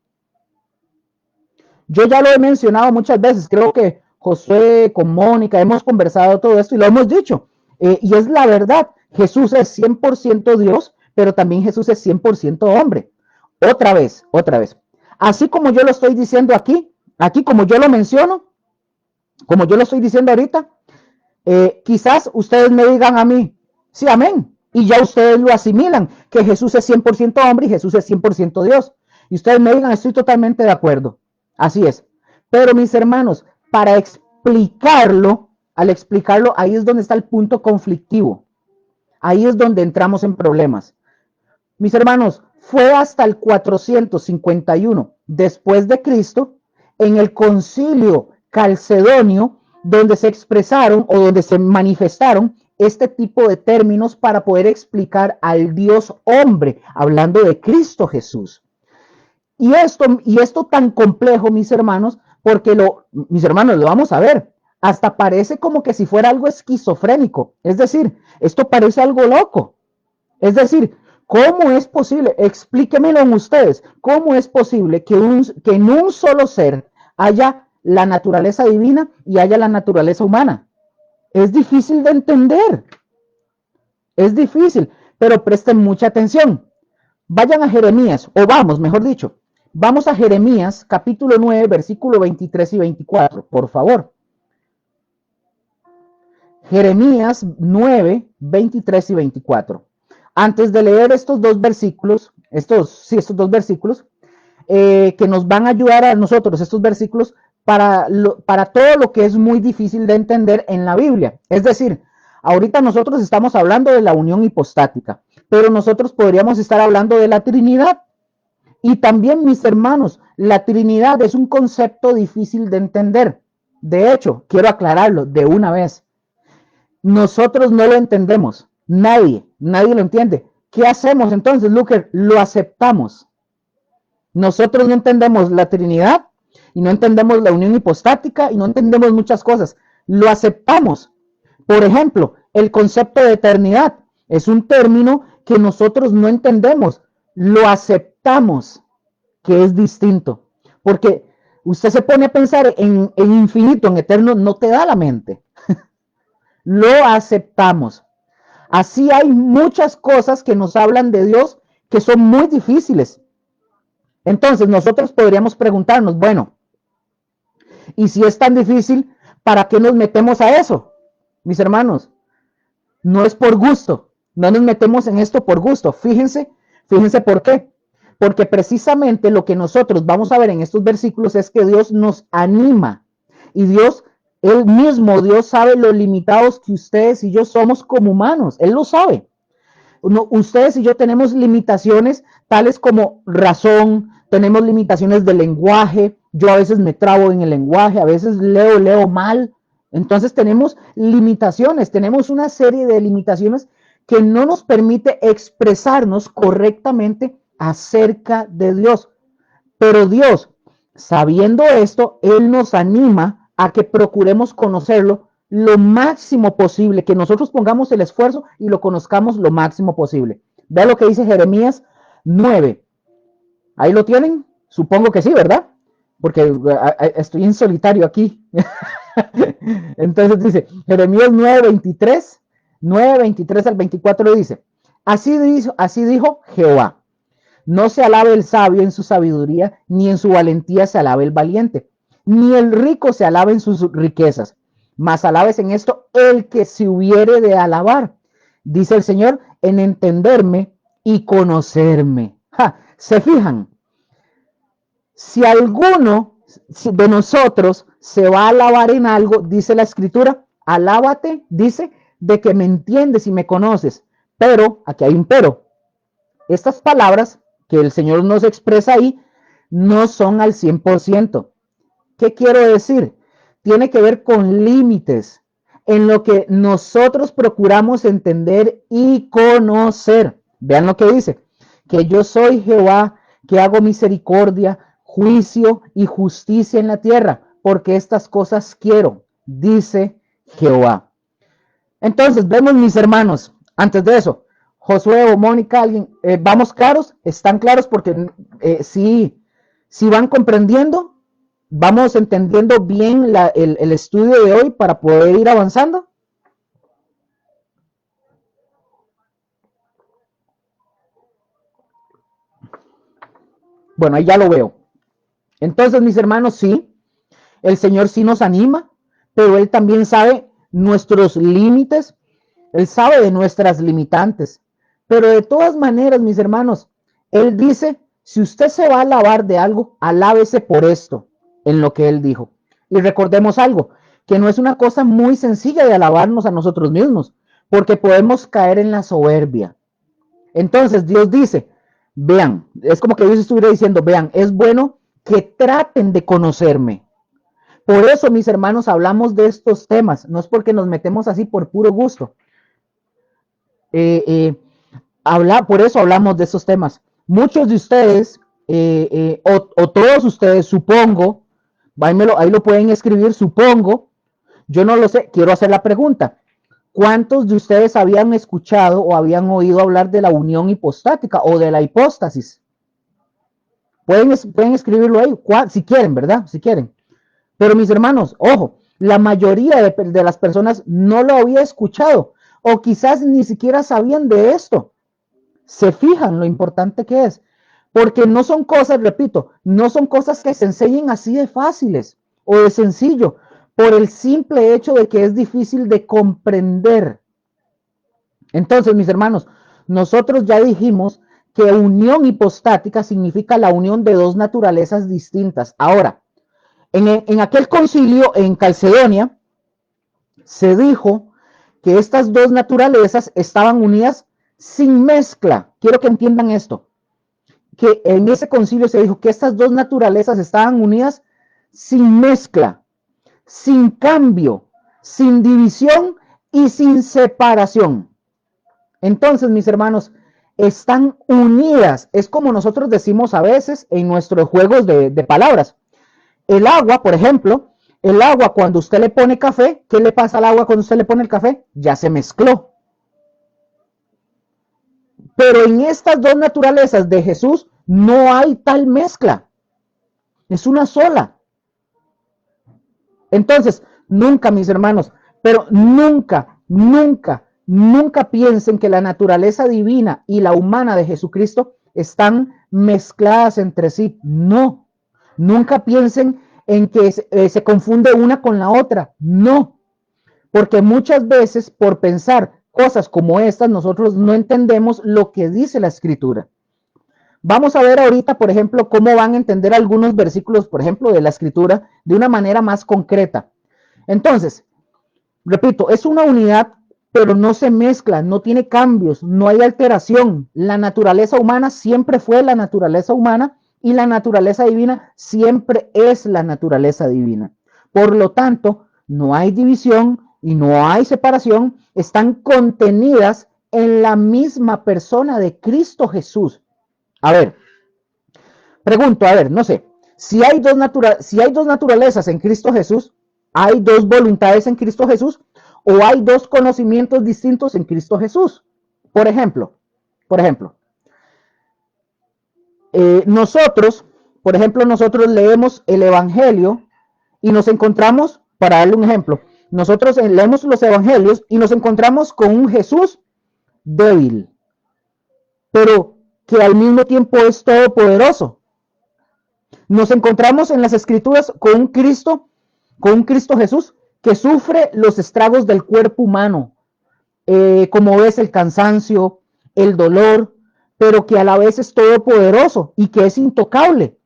Yo ya lo he mencionado muchas veces, creo que Josué con Mónica hemos conversado todo esto y lo hemos dicho. Y es la verdad, Jesús es 100% Dios, pero también Jesús es 100% hombre. Otra vez. Así como yo lo estoy diciendo aquí como yo lo menciono, como yo lo estoy diciendo ahorita, quizás ustedes me digan a mí, sí, amén. Y ya ustedes lo asimilan, que Jesús es 100% hombre y Jesús es 100% Dios. Y ustedes me digan, estoy totalmente de acuerdo. Así es. Pero mis hermanos, para explicarlo, al explicarlo, ahí es donde está el punto conflictivo. Ahí es donde entramos en problemas. Mis hermanos, fue hasta el 451 después de Cristo, en el concilio calcedonio, donde se expresaron o donde se manifestaron este tipo de términos para poder explicar al Dios hombre, hablando de Cristo Jesús. Y esto tan complejo, mis hermanos, porque mis hermanos, lo vamos a ver, hasta parece como que si fuera algo esquizofrénico. Es decir, esto parece algo loco. Es decir, ¿cómo es posible? Explíquemelo ustedes. ¿Cómo es posible que en un solo ser haya la naturaleza divina y haya la naturaleza humana? Es difícil de entender. Es difícil, pero presten mucha atención. Vayan a Jeremías, o vamos, mejor dicho, vamos a Jeremías capítulo 9, versículo 23 y 24, por favor. Jeremías 9, 23 y 24. Antes de leer estos dos versículos, que nos van a ayudar a nosotros, estos versículos, para todo lo que es muy difícil de entender en la Biblia. Es decir, ahorita nosotros estamos hablando de la unión hipostática, pero nosotros podríamos estar hablando de la Trinidad. Y también, mis hermanos, la Trinidad es un concepto difícil de entender. De hecho, quiero aclararlo de una vez. Nosotros no lo entendemos. Nadie lo entiende. ¿Qué hacemos entonces, Luker? Lo aceptamos. Nosotros no entendemos la Trinidad y no entendemos la unión hipostática y no entendemos muchas cosas. Lo aceptamos. Por ejemplo, el concepto de eternidad es un término que nosotros no entendemos. Lo aceptamos, que es distinto. Porque usted se pone a pensar en infinito, en eterno, no te da la mente. Lo aceptamos. Así hay muchas cosas que nos hablan de Dios que son muy difíciles. Entonces nosotros podríamos preguntarnos, bueno, y si es tan difícil, ¿para qué nos metemos a eso? Mis hermanos, no es por gusto, no nos metemos en esto por gusto. Fíjense por qué. Porque precisamente lo que nosotros vamos a ver en estos versículos es que Dios nos anima y Dios, Él mismo, Dios sabe lo limitados que ustedes y yo somos como humanos. Él lo sabe. Ustedes y yo tenemos limitaciones tales como razón, tenemos limitaciones de lenguaje. Yo a veces me trabo en el lenguaje, a veces leo mal. Entonces tenemos limitaciones, tenemos una serie de limitaciones que no nos permite expresarnos correctamente acerca de Dios. Pero Dios, sabiendo esto, Él nos anima a que procuremos conocerlo lo máximo posible, que nosotros pongamos el esfuerzo y lo conozcamos lo máximo posible. Vean lo que dice Jeremías 9. ¿Ahí lo tienen? Supongo que sí, ¿verdad? Porque estoy en solitario aquí. Entonces dice, Jeremías 9:23 al 24 dice, así dijo Jehová, no se alabe el sabio en su sabiduría, ni en su valentía se alabe el valiente, ni el rico se alabe en sus riquezas, mas alabes en esto el que se hubiere de alabar, dice el Señor, en entenderme y conocerme. ¿Se fijan? Si alguno de nosotros se va a alabar en algo, dice la Escritura, alábate, dice, de que me entiendes y me conoces. Pero, aquí hay un pero. Estas palabras que el Señor nos expresa ahí no son al 100%. ¿Qué quiero decir? Tiene que ver con límites. en lo que nosotros procuramos entender y conocer. Vean lo que dice, que yo soy Jehová, que hago misericordia, juicio y justicia en la tierra, porque estas cosas quiero, dice Jehová. Entonces, vemos, mis hermanos, antes de eso, Josué o Mónica, alguien, vamos claros, están claros porque si van comprendiendo, vamos entendiendo bien el estudio de hoy para poder ir avanzando. Bueno, ahí ya lo veo. Entonces, mis hermanos, sí, el Señor sí nos anima, pero Él también sabe nuestros límites, Él sabe de nuestras limitantes. Pero de todas maneras, mis hermanos, Él dice, si usted se va a alabar de algo, alábese por esto, en lo que Él dijo. Y recordemos algo, que no es una cosa muy sencilla de alabarnos a nosotros mismos, porque podemos caer en la soberbia. Entonces Dios dice, vean, es como que Dios estuviera diciendo, vean, es bueno que traten de conocerme. Por eso, mis hermanos, hablamos de estos temas, no es porque nos metemos así por puro gusto. Por eso hablamos de esos temas. Muchos de ustedes, o todos ustedes, supongo, ahí lo pueden escribir, supongo, yo no lo sé, quiero hacer la pregunta. ¿Cuántos de ustedes habían escuchado o habían oído hablar de la unión hipostática o de la hipóstasis? Pueden escribirlo ahí, si quieren, ¿verdad? Si quieren. Pero mis hermanos, ojo, la mayoría de las personas no lo había escuchado o quizás ni siquiera sabían de esto. Se fijan lo importante que es. Porque no son cosas, repito, no son cosas que se enseñen así de fáciles o de sencillo, por el simple hecho de que es difícil de comprender. Entonces, mis hermanos, nosotros ya dijimos que unión hipostática significa la unión de dos naturalezas distintas. Ahora, en aquel concilio en Calcedonia se dijo que estas dos naturalezas estaban unidas sin mezcla. Quiero que entiendan esto, que en ese concilio se dijo que estas dos naturalezas estaban unidas sin mezcla, sin cambio, sin división y sin separación. Entonces, mis hermanos, están unidas. Es como nosotros decimos a veces en nuestros juegos de palabras. El agua, por ejemplo, el agua cuando usted le pone café, ¿qué le pasa al agua cuando usted le pone el café? Ya se mezcló. Pero en estas dos naturalezas de Jesús no hay tal mezcla. Es una sola. Entonces, nunca, mis hermanos, pero nunca, nunca, nunca piensen que la naturaleza divina y la humana de Jesucristo están mezcladas entre sí. No. Nunca piensen en que se confunde una con la otra. No. Porque muchas veces por pensar cosas como estas, nosotros no entendemos lo que dice la Escritura. Vamos a ver ahorita, por ejemplo, cómo van a entender algunos versículos, por ejemplo, de la Escritura de una manera más concreta. Entonces, repito, es una unidad, pero no se mezcla, no tiene cambios, no hay alteración. La naturaleza humana siempre fue la naturaleza humana y la naturaleza divina siempre es la naturaleza divina. Por lo tanto, no hay división y no hay separación, están contenidas en la misma persona de Cristo Jesús. A ver, pregunto, a ver, no sé, si hay dos naturalezas en Cristo Jesús, ¿hay dos voluntades en Cristo Jesús o hay dos conocimientos distintos en Cristo Jesús? Por ejemplo, nosotros leemos el Evangelio y nos encontramos, para darle un ejemplo, nosotros leemos los Evangelios y nos encontramos con un Jesús débil, pero que al mismo tiempo es todopoderoso. Nos encontramos en las Escrituras con un Cristo Jesús que sufre los estragos del cuerpo humano, como es el cansancio, el dolor, pero que a la vez es todopoderoso y que es intocable.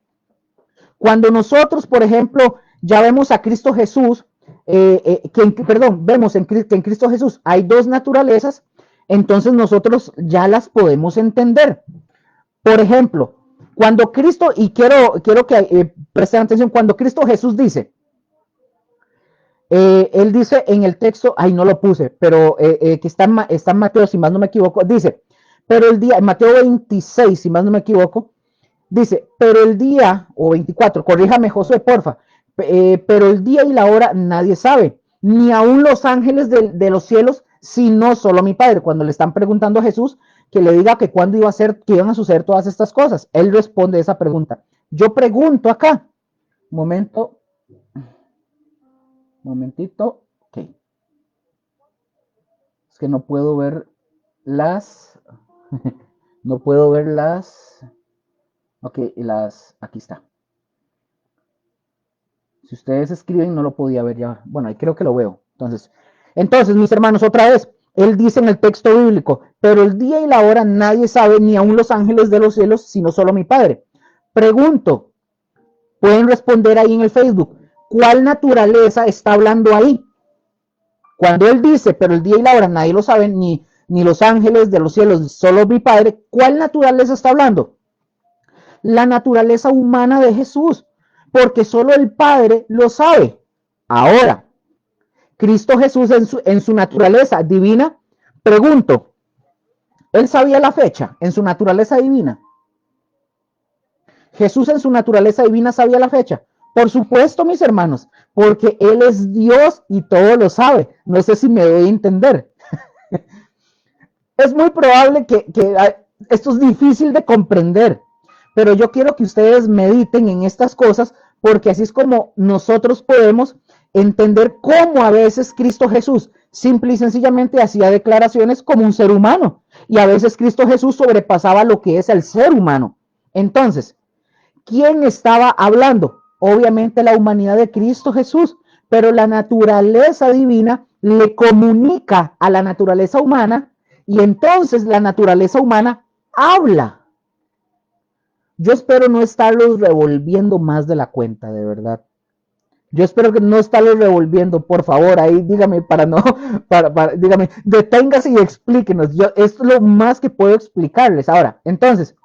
Cuando nosotros, por ejemplo, ya vemos a Cristo Jesús, vemos que en Cristo Jesús hay dos naturalezas, entonces nosotros ya las podemos entender. Por ejemplo, cuando Cristo, y quiero que presten atención, cuando Cristo Jesús dice, Él dice en el texto, ay, no lo puse, pero que está en Mateo, si más no me equivoco, dice, pero el día, en Mateo 26, si más no me equivoco, dice, pero el día, o 24, corríjame Josué, porfa, pero el día y la hora nadie sabe, ni aun los ángeles de los cielos, sino solo mi Padre. Cuando le están preguntando a Jesús que le diga que cuándo iba a ser, que iban a suceder todas estas cosas, él responde esa pregunta. Yo pregunto acá, momento, momentito, ok, es que no puedo ver las, no puedo ver las, ok, aquí está. Si ustedes escriben, no lo podía ver ya. Bueno, ahí creo que lo veo. Entonces, mis hermanos, otra vez, él dice en el texto bíblico, pero el día y la hora nadie sabe, ni aun los ángeles de los cielos, sino solo mi Padre. Pregunto, pueden responder ahí en el Facebook, ¿cuál naturaleza está hablando ahí? Cuando él dice, pero el día y la hora nadie lo sabe, ni los ángeles de los cielos, solo mi Padre, ¿cuál naturaleza está hablando? La naturaleza humana de Jesús, porque solo el Padre lo sabe. Ahora, Cristo Jesús en su naturaleza divina, pregunto, ¿él sabía la fecha en su naturaleza divina? Jesús en su naturaleza divina sabía la fecha. Por supuesto, mis hermanos, porque Él es Dios y todo lo sabe. No sé si me doy a entender. Es muy probable que esto es difícil de comprender, pero yo quiero que ustedes mediten en estas cosas porque así es como nosotros podemos entender cómo a veces Cristo Jesús simple y sencillamente hacía declaraciones como un ser humano y a veces Cristo Jesús sobrepasaba lo que es el ser humano. Entonces, ¿quién estaba hablando? Obviamente la humanidad de Cristo Jesús, pero la naturaleza divina le comunica a la naturaleza humana y entonces la naturaleza humana habla. Yo espero no estarlos revolviendo más de la cuenta, de verdad. Yo espero que no estarlos revolviendo, por favor, ahí dígame para no, dígame, deténgase y explíquenos. Esto es lo más que puedo explicarles. Ahora, entonces,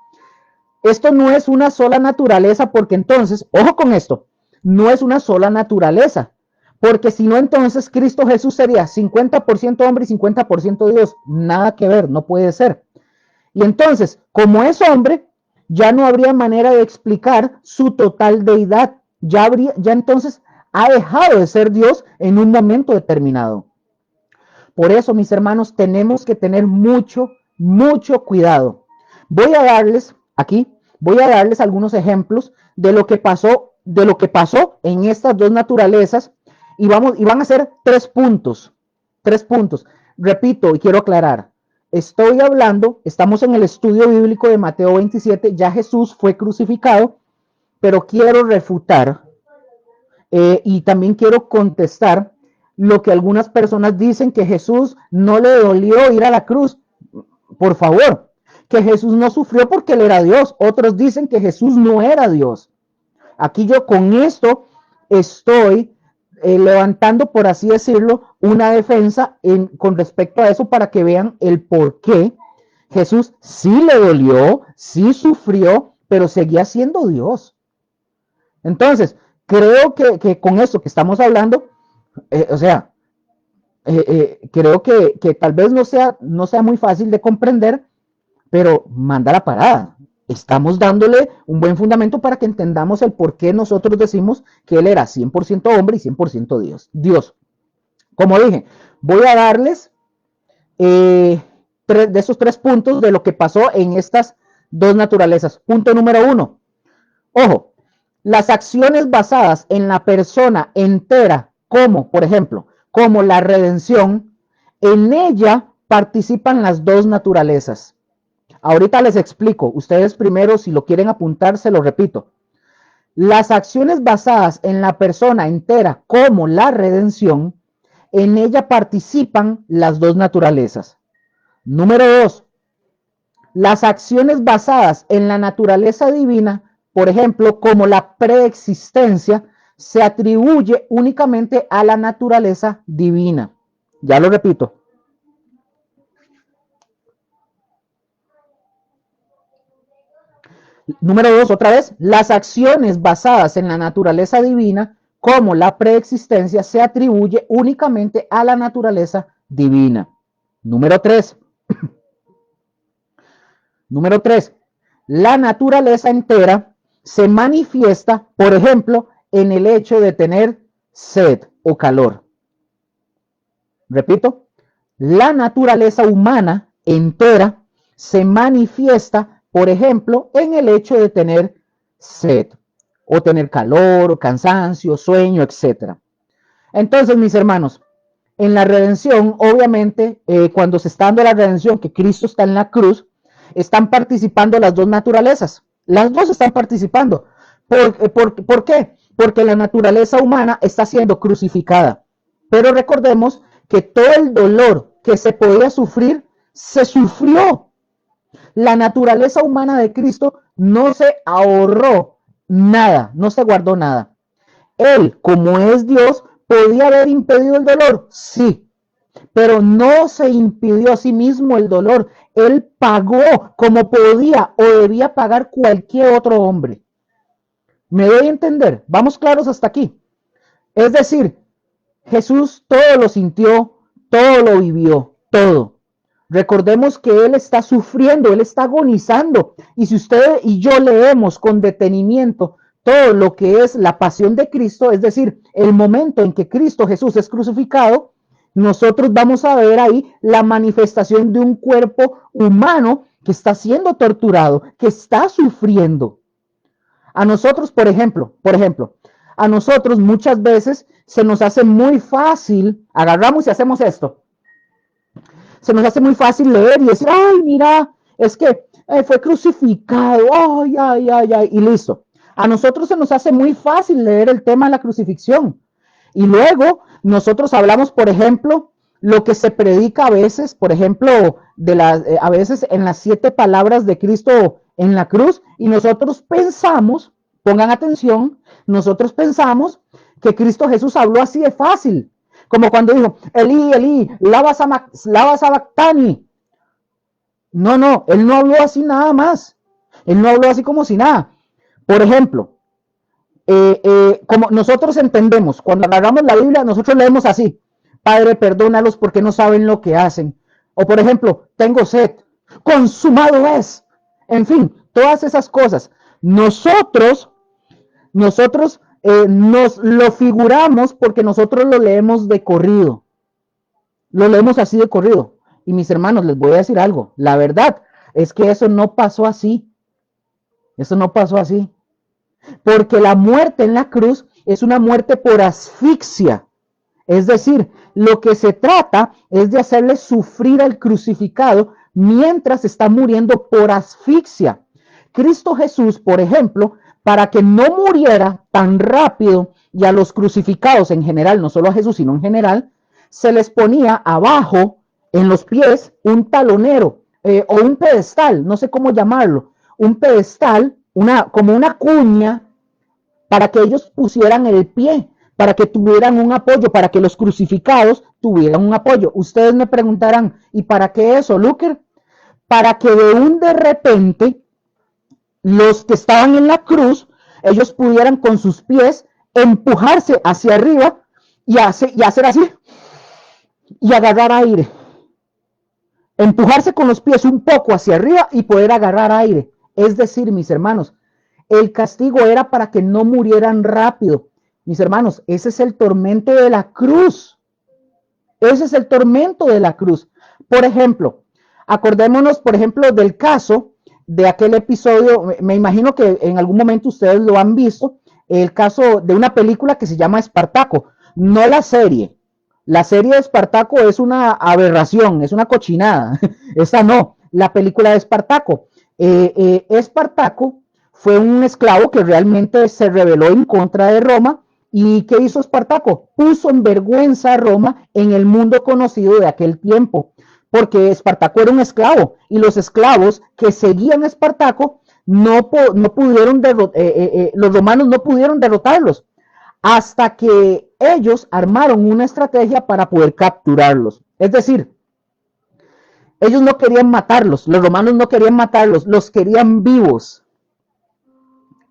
esto no es una sola naturaleza porque entonces, ojo con esto, no es una sola naturaleza. Porque si no, entonces Cristo Jesús sería 50% hombre y 50% Dios. Nada que ver, no puede ser. Y entonces, como es hombre, ya no habría manera de explicar su total deidad. Ya entonces ha dejado de ser Dios en un momento determinado. Por eso, mis hermanos, tenemos que tener mucho cuidado. Voy a darles aquí, voy a darles algunos ejemplos de lo que pasó en estas dos naturalezas y van a ser 3 puntos. 3 puntos. Repito y quiero aclarar. Estamos en el estudio bíblico de Mateo 27, ya Jesús fue crucificado, pero quiero refutar y también quiero contestar lo que algunas personas dicen que Jesús no le dolió ir a la cruz. Por favor, que Jesús no sufrió porque él era Dios. Otros dicen que Jesús no era Dios. Aquí yo con esto estoy levantando, por así decirlo, una defensa con respecto a eso para que vean el por qué Jesús sí le dolió, sí sufrió, pero seguía siendo Dios. Entonces, creo que con esto que estamos hablando, o sea, creo que tal vez no sea muy fácil de comprender, pero manda la parada. Estamos dándole un buen fundamento para que entendamos el por qué nosotros decimos que él era 100% hombre y 100% Dios. Dios. Como dije, voy a darles de esos 3 puntos de lo que pasó en estas dos naturalezas. Punto número 1. Ojo, las acciones basadas en la persona entera, como por ejemplo, como la redención, en ella participan las dos naturalezas. Ahorita les explico, ustedes primero si lo quieren apuntar, se lo repito. Las acciones basadas en la persona entera, como la redención, en ella participan las dos naturalezas. Número 2, las acciones basadas en la naturaleza divina, por ejemplo, como la preexistencia, se atribuye únicamente a la naturaleza divina. Ya lo repito. Número 2, otra vez, las acciones basadas en la naturaleza divina, cómo la preexistencia se atribuye únicamente a la naturaleza divina. Número 3. Número 3. La naturaleza entera se manifiesta, por ejemplo, en el hecho de tener sed o calor. Repito, la naturaleza humana entera se manifiesta, por ejemplo, en el hecho de tener sed o tener calor, o cansancio, sueño, etc. Entonces, mis hermanos, en la redención, obviamente, cuando se está dando la redención, que Cristo está en la cruz, están participando las dos naturalezas. Las dos están participando. ¿Por qué? Porque la naturaleza humana está siendo crucificada. Pero recordemos que todo el dolor que se podía sufrir, se sufrió. La naturaleza humana de Cristo no se ahorró nada, no se guardó nada. Él, como es Dios, ¿podía haber impedido el dolor? Sí, pero no se impidió a sí mismo el dolor. Él pagó como podía o debía pagar cualquier otro hombre. ¿Me doy a entender? Vamos claros hasta aquí. Es decir, Jesús todo lo sintió, todo lo vivió, todo. Recordemos que Él está sufriendo, Él está agonizando. Y si usted y yo leemos con detenimiento todo lo que es la pasión de Cristo, es decir, el momento en que Cristo Jesús es crucificado, nosotros vamos a ver ahí la manifestación de un cuerpo humano que está siendo torturado, que está sufriendo. A nosotros, por ejemplo, a nosotros muchas veces se nos hace muy fácil, agarramos y hacemos esto. Se nos hace muy fácil leer y decir, ay, mira, es que fue crucificado, ay, ay, ay, ay, y listo. A nosotros se nos hace muy fácil leer el tema de la crucifixión. Y luego nosotros hablamos, por ejemplo, lo que se predica a veces, por ejemplo, a veces en las 7 palabras de Cristo en la cruz, y nosotros pensamos, pongan atención, nosotros pensamos que Cristo Jesús habló así de fácil, como cuando dijo, Elí, Elí, lava sabactani. No, él no habló así nada más. Él no habló así como si nada. Por ejemplo, como nosotros entendemos, cuando agarramos la Biblia, nosotros leemos así, Padre, perdónalos porque no saben lo que hacen. O por ejemplo, tengo sed, consumado es. En fin, todas esas cosas. Nosotros nos lo figuramos porque nosotros lo leemos de corrido. Lo leemos así de corrido. Y mis hermanos, les voy a decir algo. La verdad es que eso no pasó así. Eso no pasó así. Porque la muerte en la cruz es una muerte por asfixia. Es decir, lo que se trata es de hacerle sufrir al crucificado mientras está muriendo por asfixia. Cristo Jesús, por ejemplo, para que no muriera tan rápido, y a los crucificados en general, no solo a Jesús, sino en general, se les ponía abajo, en los pies, un talonero o un pedestal, no sé cómo llamarlo, un pedestal, como una cuña, para que ellos pusieran el pie, para que tuvieran un apoyo, para que los crucificados tuvieran un apoyo. Ustedes me preguntarán, ¿y para qué eso, Luker? Para que de repente los que estaban en la cruz, ellos pudieran con sus pies empujarse hacia arriba y hacer así y agarrar aire. Empujarse con los pies un poco hacia arriba y poder agarrar aire. Es decir, mis hermanos, el castigo era para que no murieran rápido. Mis hermanos, ese es el tormento de la cruz. Ese es el tormento de la cruz. Por ejemplo, acordémonos, por ejemplo, del caso de aquel episodio, me imagino que en algún momento ustedes lo han visto, el caso de una película que se llama Espartaco, no la serie. La serie de Espartaco es una aberración, es una cochinada. Esa no, la película de Espartaco. Espartaco fue un esclavo que realmente se rebeló en contra de Roma. ¿Y qué hizo Espartaco? Puso en vergüenza a Roma en el mundo conocido de aquel tiempo, porque Espartaco era un esclavo y los esclavos que seguían a Espartaco no pudieron los romanos no pudieron derrotarlos hasta que ellos armaron una estrategia para poder capturarlos. Es decir, ellos no querían matarlos, los romanos no querían matarlos, los querían vivos.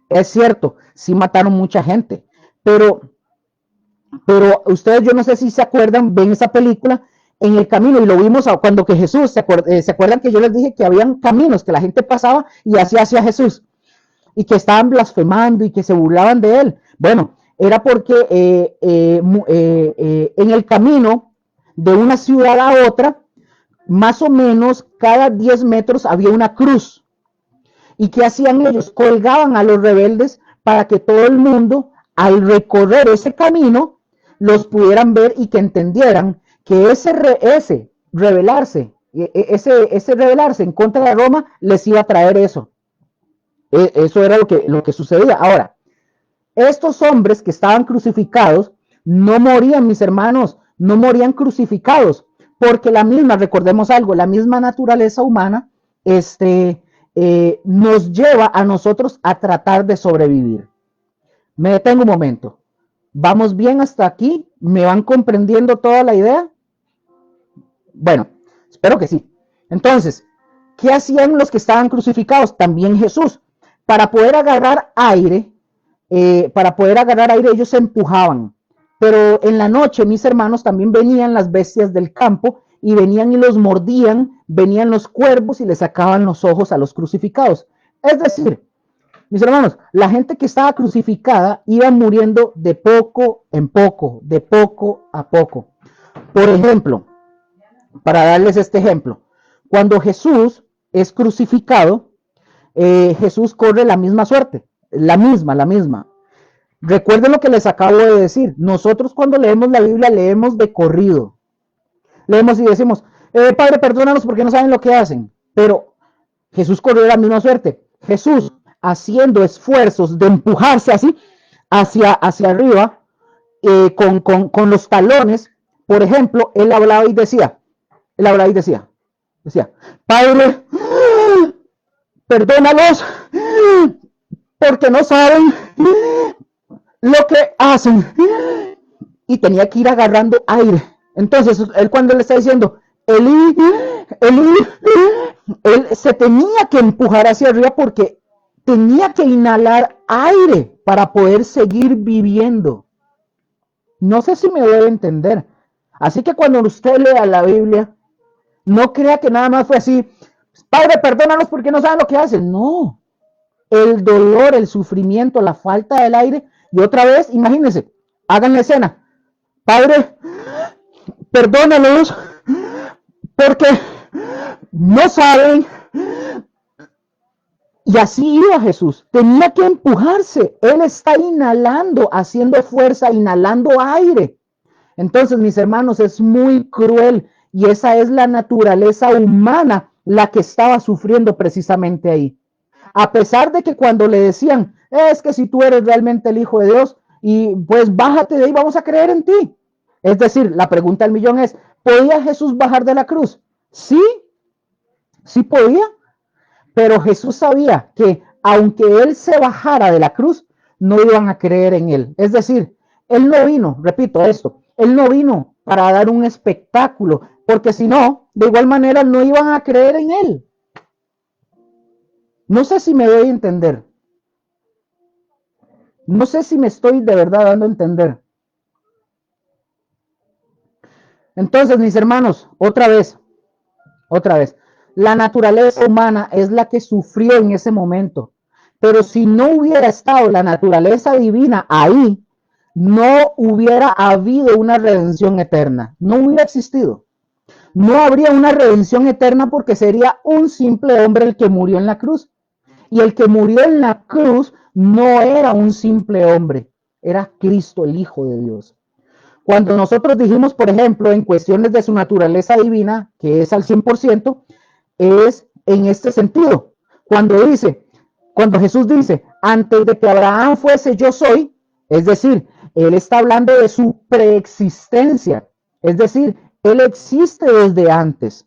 Es cierto, sí mataron mucha gente, pero Pero ustedes, yo no sé si se acuerdan, ven esa película en el camino y lo vimos cuando que Jesús, ¿se acuerdan que yo les dije que habían caminos que la gente pasaba y hacia Jesús y que estaban blasfemando y que se burlaban de él? Bueno, era porque en el camino de una ciudad a otra, más o menos cada 10 metros había una cruz. ¿Y qué hacían ellos? Colgaban a los rebeldes para que todo el mundo, al recorrer ese camino, los pudieran ver y que entendieran que ese rebelarse en contra de Roma les iba a traer eso. Eso era lo que sucedía. Ahora, estos hombres que estaban crucificados no morían, mis hermanos, no morían crucificados, porque la misma, recordemos algo, la misma naturaleza humana nos lleva a nosotros a tratar de sobrevivir. Me detengo un momento. ¿Vamos bien hasta aquí? ¿Me van comprendiendo toda la idea? Bueno, espero que sí. Entonces, ¿qué hacían los que estaban crucificados? También Jesús. Para poder agarrar aire, ellos se empujaban. Pero en la noche, mis hermanos, también venían las bestias del campo y venían y los mordían, venían los cuervos y les sacaban los ojos a los crucificados. Es decir, mis hermanos, la gente que estaba crucificada iba muriendo de poco en poco, de poco a poco. Por ejemplo, para darles este ejemplo, cuando Jesús es crucificado, Jesús corre la misma suerte, la misma. Recuerden lo que les acabo de decir. Nosotros cuando leemos la Biblia leemos de corrido. Leemos y decimos, Padre, perdónanos porque no saben lo que hacen. Pero Jesús corrió la misma suerte. Jesús haciendo esfuerzos de empujarse así hacia arriba con los talones. Por ejemplo, él hablaba y decía, Padre, perdónalos porque no saben lo que hacen. Y tenía que ir agarrando aire. Entonces, él cuando le está diciendo, Elí, él se tenía que empujar hacia arriba porque tenía que inhalar aire para poder seguir viviendo. No sé si me debe entender. Así que cuando usted lea la Biblia, no crea que nada más fue así, Padre, perdónanos porque no saben lo que hacen. No, el dolor, el sufrimiento, la falta del aire. Y otra vez, imagínense, hagan la escena. Padre, perdónalos porque no saben. Y así iba Jesús. Tenía que empujarse. Él está inhalando, haciendo fuerza, inhalando aire. Entonces, mis hermanos, es muy cruel. Y esa es la naturaleza humana la que estaba sufriendo precisamente ahí. A pesar de que cuando le decían, es que si tú eres realmente el Hijo de Dios, y pues bájate de ahí, vamos a creer en ti. Es decir, la pregunta del millón es, ¿podía Jesús bajar de la cruz? Sí, sí podía, pero Jesús sabía que aunque él se bajara de la cruz, no iban a creer en él. Es decir, él no vino, repito esto, él no vino para dar un espectáculo, porque si no, de igual manera no iban a creer en él. No sé si me doy a entender. No sé si me estoy de verdad dando a entender. Entonces, mis hermanos, otra vez, la naturaleza humana es la que sufrió en ese momento. Pero si no hubiera estado la naturaleza divina ahí, no hubiera habido una redención eterna. No hubiera existido. No habría una redención eterna porque sería un simple hombre el que murió en la cruz. Y el que murió en la cruz no era un simple hombre, era Cristo, el Hijo de Dios. Cuando nosotros dijimos, por ejemplo, en cuestiones de su naturaleza divina, que es al 100%, es en este sentido. Cuando Jesús dice, antes de que Abraham fuese, yo soy, es decir, él está hablando de su preexistencia, es decir, él existe desde antes.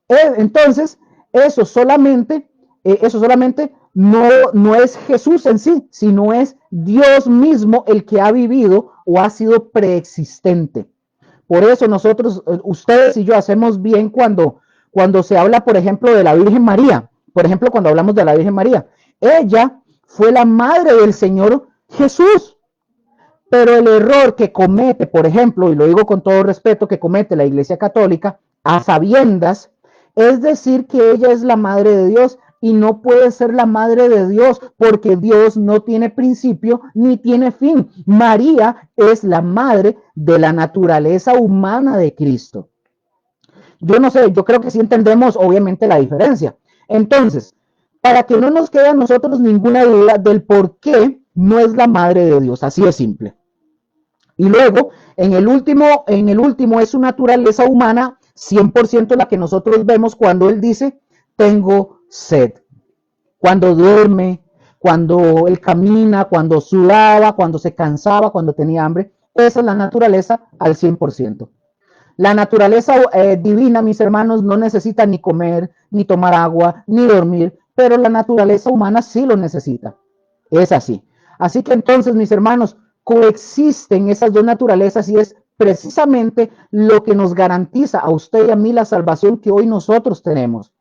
Entonces, eso solamente no es Jesús en sí, sino es Dios mismo el que ha vivido o ha sido preexistente. Por eso nosotros, ustedes y yo, hacemos bien cuando se habla, por ejemplo, de la Virgen María. Por ejemplo, cuando hablamos de la Virgen María. Ella fue la madre del Señor Jesús. Pero el error que comete, por ejemplo, y lo digo con todo respeto, que comete la Iglesia Católica a sabiendas, es decir que ella es la madre de Dios y no puede ser la madre de Dios porque Dios no tiene principio ni tiene fin. María es la madre de la naturaleza humana de Cristo. Yo no sé, yo creo que sí entendemos obviamente la diferencia. Entonces, para que no nos quede a nosotros ninguna duda del por qué no es la madre de Dios, así de simple. Y luego, en el último es su naturaleza humana 100% la que nosotros vemos cuando él dice, tengo sed. Cuando duerme, cuando él camina, cuando sudaba, cuando se cansaba, cuando tenía hambre. Esa es la naturaleza al 100%. La naturaleza divina, mis hermanos, no necesita ni comer, ni tomar agua, ni dormir, pero la naturaleza humana sí lo necesita. Es así. Así que entonces, mis hermanos, coexisten esas dos naturalezas y es precisamente lo que nos garantiza a usted y a mí la salvación que hoy nosotros tenemos.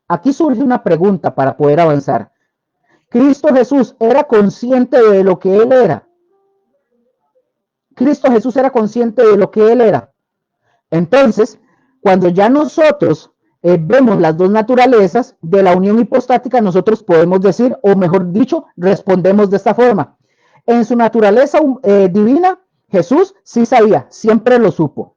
Aquí surge una pregunta para poder avanzar. ¿Cristo Jesús era consciente de lo que él era? ¿Cristo Jesús era consciente de lo que él era? Entonces, cuando ya nosotros vemos las dos naturalezas de la unión hipostática, nosotros podemos decir, o mejor dicho, respondemos de esta forma. En su naturaleza divina, Jesús sí sabía, siempre lo supo.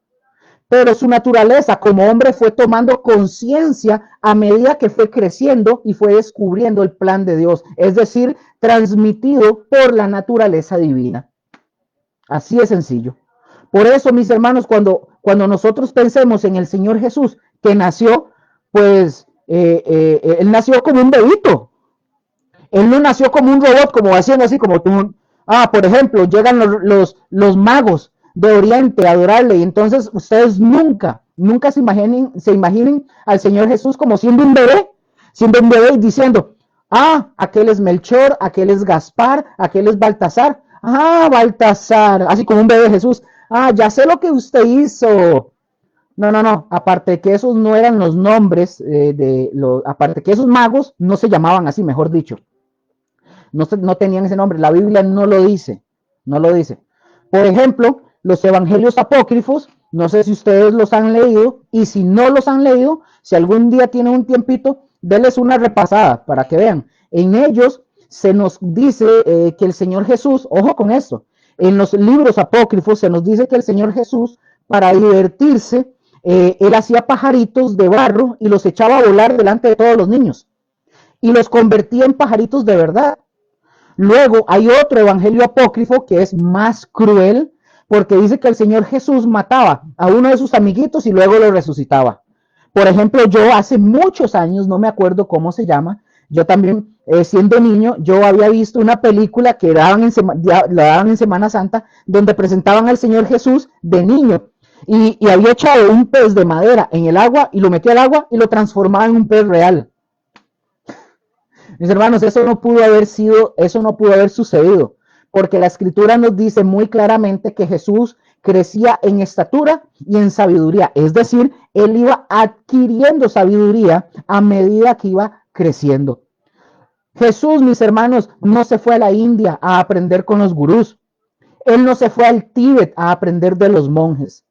Pero su naturaleza como hombre fue tomando conciencia a medida que fue creciendo y fue descubriendo el plan de Dios, es decir, transmitido por la naturaleza divina. Así es sencillo. Por eso, mis hermanos, cuando nosotros pensemos en el Señor Jesús que nació, pues Él nació como un bebito. Él no nació como un robot, como haciendo así, como tú. Por ejemplo, llegan los magos de Oriente a adorarle y entonces ustedes nunca se imaginen al Señor Jesús como siendo un bebé y diciendo, aquel es Melchor, aquel es Gaspar, aquel es Baltasar. Baltasar, así como un bebé Jesús. Ya sé lo que usted hizo. No, no, no. Aparte que esos no eran los nombres aparte que esos magos no se llamaban así, mejor dicho. No tenían ese nombre. La Biblia no lo dice. No lo dice. Por ejemplo, los evangelios apócrifos, no sé si ustedes los han leído, y si no los han leído, si algún día tienen un tiempito, denles una repasada para que vean. En ellos se nos dice que el Señor Jesús, ojo con esto, en los libros apócrifos se nos dice que el Señor Jesús, para divertirse, él hacía pajaritos de barro y los echaba a volar delante de todos los niños y los convertía en pajaritos de verdad. Luego hay otro evangelio apócrifo que es más cruel porque dice que el Señor Jesús mataba a uno de sus amiguitos y luego lo resucitaba. Por ejemplo, yo hace muchos años, no me acuerdo cómo se llama, yo también siendo niño, yo había visto una película que la daban en Semana Santa donde presentaban al Señor Jesús de niño y había echado un pez de madera en el agua y lo metía al agua y lo transformaba en un pez real. Mis hermanos, eso no pudo haber sucedido, porque la escritura nos dice muy claramente que Jesús crecía en estatura y en sabiduría, es decir, él iba adquiriendo sabiduría a medida que iba creciendo. Jesús, mis hermanos, no se fue a la India a aprender con los gurús, él no se fue al Tíbet a aprender de los monjes.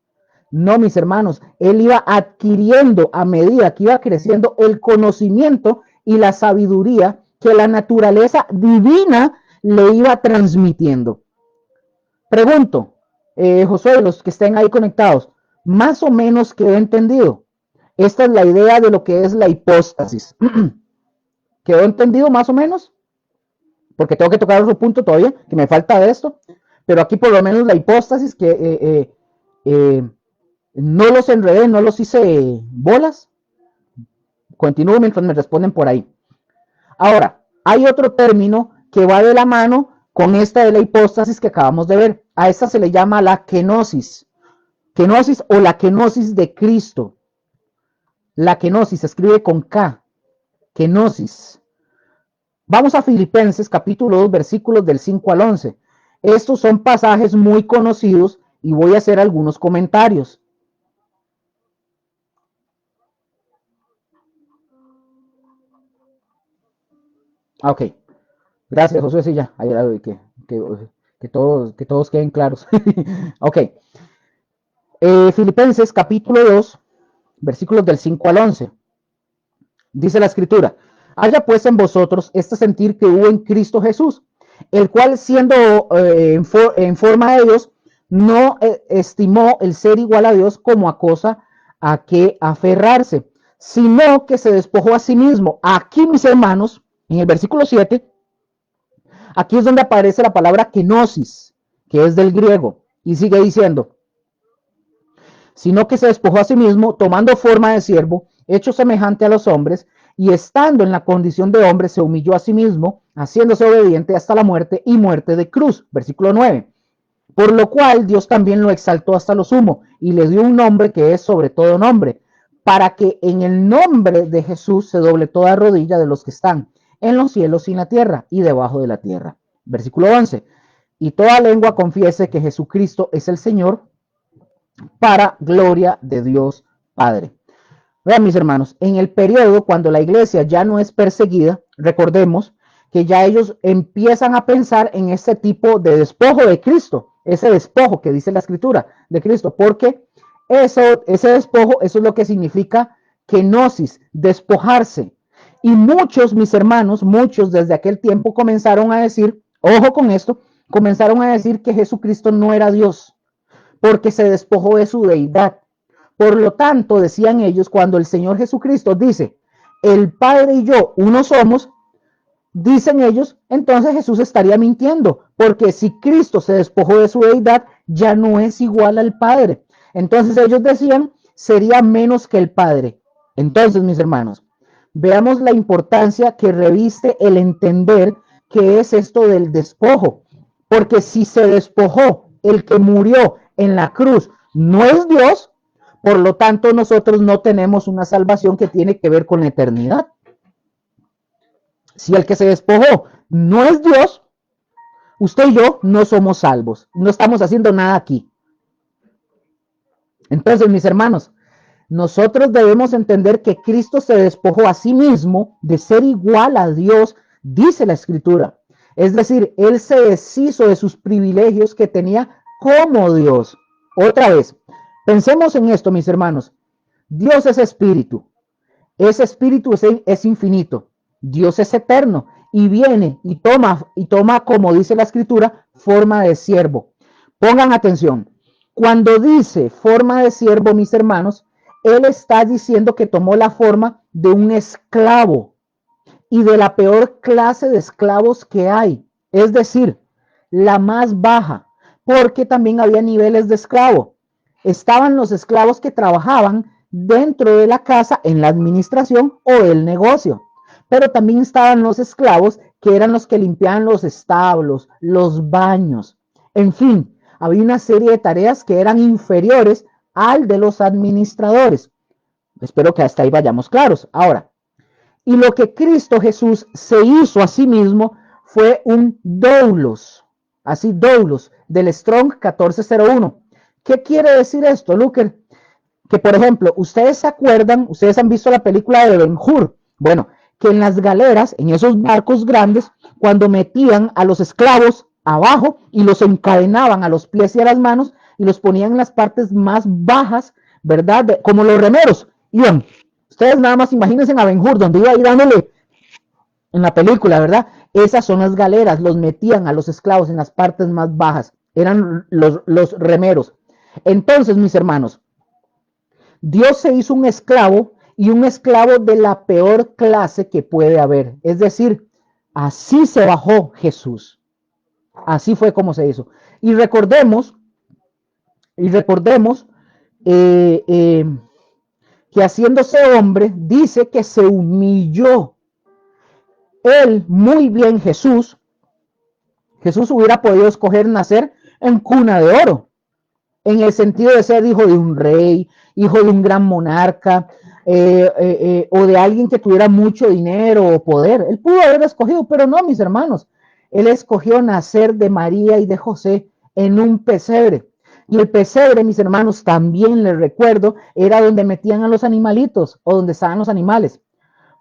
No, mis hermanos, él iba adquiriendo a medida que iba creciendo el conocimiento y la sabiduría que la naturaleza divina le iba transmitiendo. Pregunto, Josué, los que estén ahí conectados, más o menos quedó entendido. Esta es la idea de lo que es la hipóstasis. ¿Quedó entendido más o menos? Porque tengo que tocar otro punto todavía, que me falta de esto. Pero aquí por lo menos la hipóstasis que no los enredé, no los hice bolas. Continúo mientras me responden por ahí. Ahora, hay otro término que va de la mano con esta de la hipóstasis que acabamos de ver. A esta se le llama la kenosis. Kenosis o la kenosis de Cristo. La kenosis se escribe con K. Kenosis. Vamos a Filipenses capítulo 2 versículos del 5 al 11. Estos son pasajes muy conocidos y voy a hacer algunos comentarios. Ok, gracias José, sí, ya, que que todos queden claros. Ok. Filipenses capítulo 2, versículos del 5 al 11. Dice la escritura: haya pues en vosotros este sentir que hubo en Cristo Jesús, el cual siendo en forma de Dios, no estimó el ser igual a Dios como a cosa a que aferrarse, sino que se despojó a sí mismo. Aquí, mis hermanos, en el versículo 7, aquí es donde aparece la palabra kenosis, que es del griego, y sigue diciendo: sino que se despojó a sí mismo, tomando forma de siervo, hecho semejante a los hombres, y estando en la condición de hombre, se humilló a sí mismo, haciéndose obediente hasta la muerte y muerte de cruz. Versículo 9. Por lo cual Dios también lo exaltó hasta lo sumo, y le dio un nombre que es sobre todo nombre, para que en el nombre de Jesús se doble toda rodilla de los que están en los cielos y en la tierra, y debajo de la tierra. Versículo 11. Y toda lengua confiese que Jesucristo es el Señor, para gloria de Dios Padre. Vean, mis hermanos, en el periodo cuando la iglesia ya no es perseguida, recordemos que ya ellos empiezan a pensar en ese tipo de despojo de Cristo, ese despojo que dice la escritura de Cristo, porque ese despojo, eso es lo que significa kenosis, despojarse. Y muchos, mis hermanos, muchos desde aquel tiempo comenzaron a decir, ojo con esto, comenzaron a decir que Jesucristo no era Dios, porque se despojó de su deidad. Por lo tanto, decían ellos, cuando el Señor Jesucristo dice, el Padre y yo uno somos, dicen ellos, entonces Jesús estaría mintiendo, porque si Cristo se despojó de su deidad, ya no es igual al Padre. Entonces ellos decían, sería menos que el Padre. Entonces, mis hermanos, veamos la importancia que reviste el entender qué es esto del despojo, porque si se despojó el que murió en la cruz, no es Dios, por lo tanto nosotros no tenemos una salvación que tiene que ver con la eternidad. Si el que se despojó no es Dios, usted y yo no somos salvos, no estamos haciendo nada aquí. Entonces, mis hermanos, nosotros debemos entender que Cristo se despojó a sí mismo de ser igual a Dios, dice la Escritura. Es decir, Él se deshizo de sus privilegios que tenía como Dios. Otra vez, pensemos en esto, mis hermanos. Dios es espíritu. Ese espíritu es infinito. Dios es eterno y viene y toma, como dice la Escritura, forma de siervo. Pongan atención. Cuando dice forma de siervo, mis hermanos, Él está diciendo que tomó la forma de un esclavo y de la peor clase de esclavos que hay, es decir, la más baja, porque también había niveles de esclavo. Estaban los esclavos que trabajaban dentro de la casa en la administración o el negocio, pero también estaban los esclavos que eran los que limpiaban los establos, los baños, en fin, había una serie de tareas que eran inferiores al de los administradores. Espero que hasta ahí vayamos claros. Ahora, y lo que Cristo Jesús se hizo a sí mismo fue un doulos, así doulos, del Strong 1401. ¿Qué quiere decir esto, Luker? Que, por ejemplo, ustedes se acuerdan, ustedes han visto la película de Ben-Hur. Bueno, que en las galeras, en esos barcos grandes, cuando metían a los esclavos abajo y los encadenaban a los pies y a las manos y los ponían en las partes más bajas, ¿verdad? Como los remeros. Iban, ustedes nada más imagínense a Ben-Hur, donde iba a ir dándole en la película, ¿verdad? Esas son las galeras, los metían a los esclavos en las partes más bajas, eran los remeros. Entonces, mis hermanos, Dios se hizo un esclavo y un esclavo de la peor clase que puede haber. Es decir, así se bajó Jesús. Así fue como se hizo. Y recordemos que haciéndose hombre, dice que se humilló. Él, muy bien, Jesús hubiera podido escoger nacer en cuna de oro, en el sentido de ser hijo de un rey, hijo de un gran monarca, o de alguien que tuviera mucho dinero o poder. Él pudo haber escogido, pero no, mis hermanos. Él escogió nacer de María y de José en un pesebre. Y el pesebre, mis hermanos, también les recuerdo, era donde metían a los animalitos o donde estaban los animales.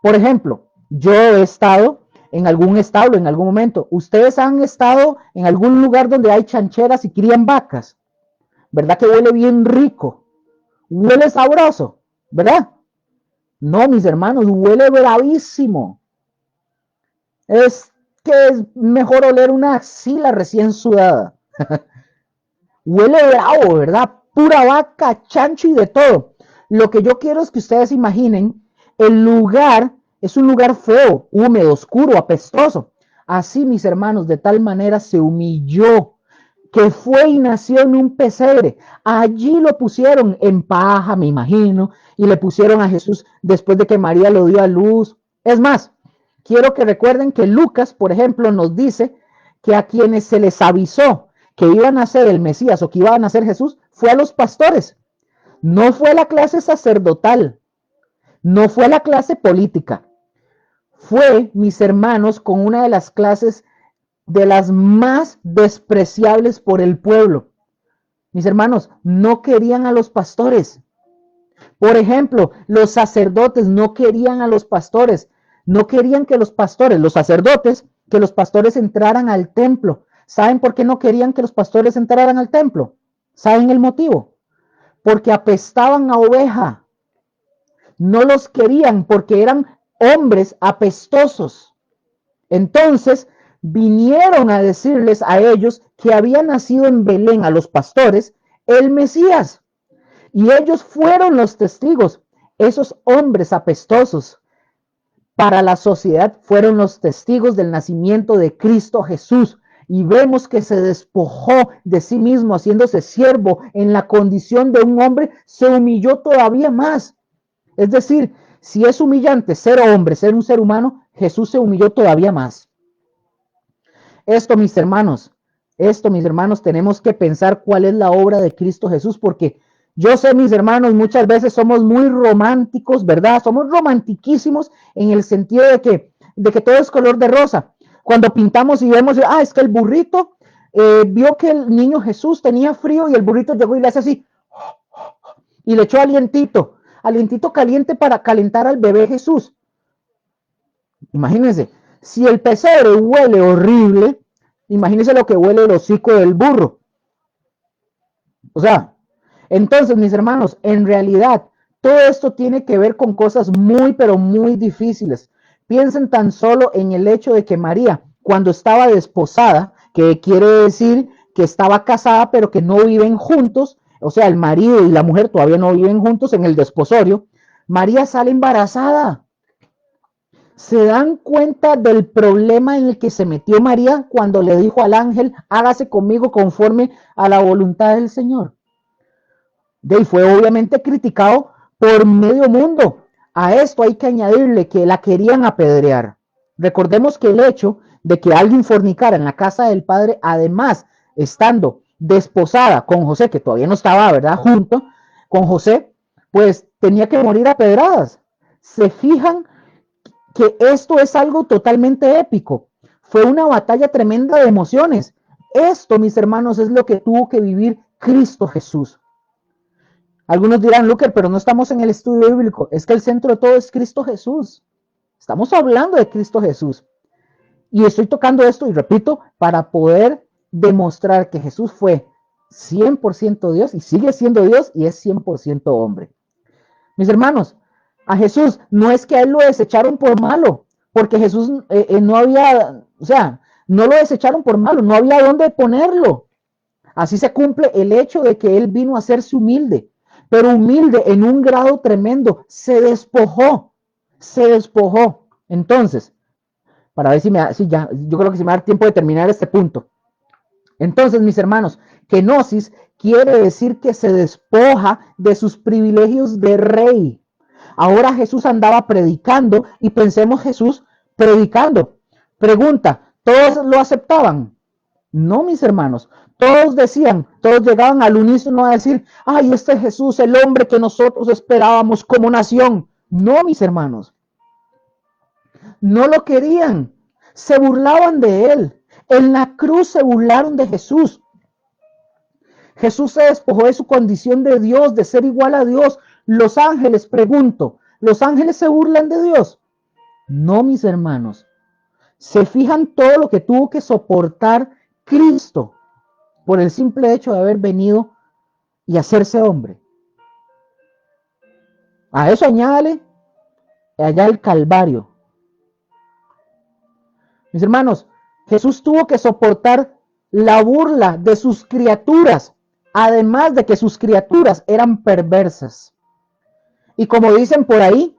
Por ejemplo, yo he estado en algún establo, en algún momento. Ustedes han estado en algún lugar donde hay chancheras y crían vacas. ¿Verdad que huele bien rico? Huele sabroso, ¿verdad? No, mis hermanos, huele bravísimo. Es que es mejor oler una axila recién sudada. Huele bravo, ¿verdad? Pura vaca, chancho y de todo. Lo que yo quiero es que ustedes imaginen, el lugar es un lugar feo, húmedo, oscuro, apestoso. Así, mis hermanos, de tal manera se humilló, que fue y nació en un pesebre. Allí lo pusieron en paja, me imagino, y le pusieron a Jesús después de que María lo dio a luz. Es más, quiero que recuerden que Lucas, por ejemplo, nos dice que a quienes se les avisó que iban a ser el Mesías o que iban a ser Jesús, fue a los pastores. No fue a la clase sacerdotal, no fue a la clase política. Fue, mis hermanos, con una de las clases de las más despreciables por el pueblo. Mis hermanos, no querían a los pastores. Por ejemplo, los sacerdotes no querían a los pastores. No querían que los pastores, los sacerdotes, que los pastores entraran al templo. ¿Saben por qué no querían que los pastores entraran al templo? ¿Saben el motivo? Porque apestaban a oveja. No los querían porque eran hombres apestosos. Entonces vinieron a decirles a ellos que había nacido en Belén, a los pastores, el Mesías. Y ellos fueron los testigos. Esos hombres apestosos para la sociedad fueron los testigos del nacimiento de Cristo Jesús. Y vemos que se despojó de sí mismo, haciéndose siervo en la condición de un hombre, se humilló todavía más. Es decir, si es humillante ser hombre, ser un ser humano, Jesús se humilló todavía más. Esto, mis hermanos, tenemos que pensar cuál es la obra de Cristo Jesús, porque yo sé, mis hermanos, muchas veces somos muy románticos, ¿verdad? Somos romantiquísimos en el sentido de que todo es color de rosa. Cuando pintamos y vemos, es que el burrito vio que el niño Jesús tenía frío y el burrito llegó y le hace así, y le echó alientito caliente para calentar al bebé Jesús. Imagínense, si el pesebre huele horrible, imagínense lo que huele el hocico del burro. O sea, entonces, mis hermanos, en realidad, todo esto tiene que ver con cosas muy, pero muy difíciles. Piensen tan solo en el hecho de que María, cuando estaba desposada, que quiere decir que estaba casada, pero que no viven juntos, o sea, el marido y la mujer todavía no viven juntos en el desposorio, María sale embarazada. ¿Se dan cuenta del problema en el que se metió María cuando le dijo al ángel, hágase conmigo conforme a la voluntad del Señor? Y fue obviamente criticado por medio mundo. A esto hay que añadirle que la querían apedrear. Recordemos que el hecho de que alguien fornicara en la casa del padre, además estando desposada con José, que todavía no estaba, ¿verdad?, junto con José, pues tenía que morir a pedradas. Se fijan que esto es algo totalmente épico. Fue una batalla tremenda de emociones. Esto, mis hermanos, es lo que tuvo que vivir Cristo Jesús. Algunos dirán, Luker, pero no estamos en el estudio bíblico. Es que el centro de todo es Cristo Jesús. Estamos hablando de Cristo Jesús. Y estoy tocando esto, y repito, para poder demostrar que Jesús fue 100% Dios y sigue siendo Dios y es 100% hombre. Mis hermanos, a Jesús no es que a él lo desecharon por malo, porque Jesús no había, o sea, no lo desecharon por malo, no había dónde ponerlo. Así se cumple el hecho de que él vino a hacerse humilde, pero humilde en un grado tremendo, se despojó. Entonces, para ver si ya, yo creo que si me da tiempo de terminar este punto. Entonces, mis hermanos, kenosis quiere decir que se despoja de sus privilegios de rey. Ahora Jesús andaba predicando y pensemos Jesús predicando. Pregunta, ¿todos lo aceptaban? No, mis hermanos. Todos decían, todos llegaban al unísono a decir, ay, este Jesús, el hombre que nosotros esperábamos como nación. No, mis hermanos. No lo querían. Se burlaban de él. En la cruz se burlaron de Jesús. Jesús se despojó de su condición de Dios, de ser igual a Dios. Los ángeles, pregunto, ¿los ángeles se burlan de Dios? No, mis hermanos. Se fijan todo lo que tuvo que soportar Cristo por el simple hecho de haber venido y hacerse hombre. A eso añádale allá el Calvario. Mis hermanos, Jesús tuvo que soportar la burla de sus criaturas, además de que sus criaturas eran perversas. Y como dicen por ahí,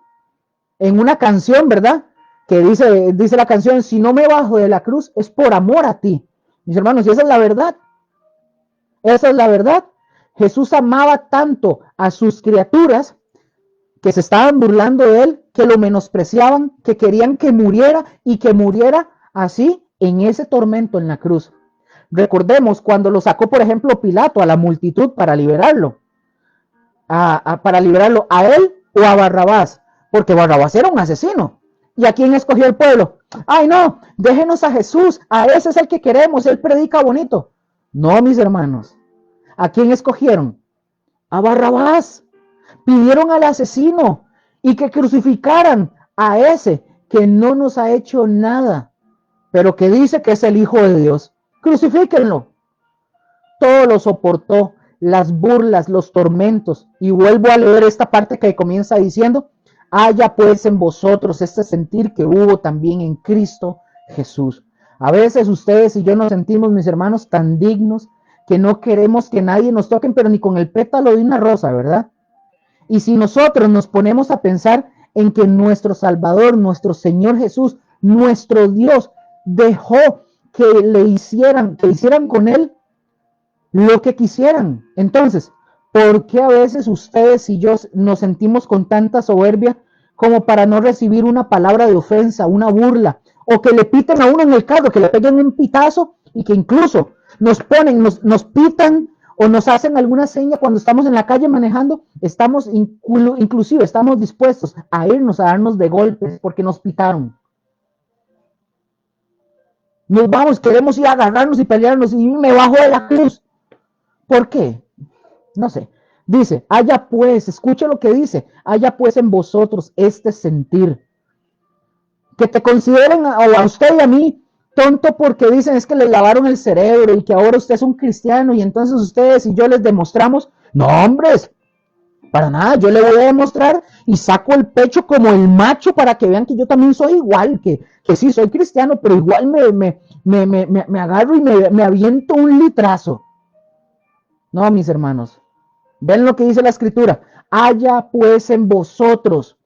en una canción, ¿verdad? Que dice la canción, si no me bajo de la cruz es por amor a ti. Mis hermanos, y esa es la verdad. Esa es la verdad. Jesús amaba tanto a sus criaturas que se estaban burlando de él, que lo menospreciaban, que querían que muriera y que muriera así en ese tormento en la cruz. Recordemos cuando lo sacó, por ejemplo, Pilato a la multitud para liberarlo. Para liberarlo a él o a Barrabás, porque Barrabás era un asesino. ¿Y a quién escogió el pueblo? Ay, no, déjenos a Jesús, a ese es el que queremos, él predica bonito. No, mis hermanos, ¿a quién escogieron? A Barrabás. Pidieron al asesino y que crucificaran a ese que no nos ha hecho nada, pero que dice que es el Hijo de Dios. Crucifíquenlo. Todo lo soportó, las burlas, los tormentos. Y vuelvo a leer esta parte que comienza diciendo, haya pues en vosotros este sentir que hubo también en Cristo Jesús. A veces ustedes y yo nos sentimos, mis hermanos, tan dignos que no queremos que nadie nos toque, pero ni con el pétalo de una rosa, ¿verdad? Y si nosotros nos ponemos a pensar en que nuestro Salvador, nuestro Señor Jesús, nuestro Dios, dejó que hicieran con Él lo que quisieran. Entonces, ¿por qué a veces ustedes y yo nos sentimos con tanta soberbia como para no recibir una palabra de ofensa, una burla, o que le piten a uno en el carro, que le peguen un pitazo y que incluso nos pitan o nos hacen alguna seña cuando estamos en la calle manejando? Estamos inclusive estamos dispuestos a irnos a darnos de golpes porque nos pitaron. Nos vamos, queremos ir a agarrarnos y pelearnos y me bajo de la cruz. ¿Por qué? No sé. Dice, haya pues, escucha lo que dice, haya pues en vosotros este sentir. Que te consideren a usted y a mí tonto porque dicen es que le lavaron el cerebro y que ahora usted es un cristiano y entonces ustedes y yo les demostramos. No, hombres, para nada, yo le voy a demostrar y saco el pecho como el macho para que vean que yo también soy igual, que sí, soy cristiano, pero igual me agarro y me aviento un litrazo. No, mis hermanos, ven lo que dice la escritura. Haya pues en vosotros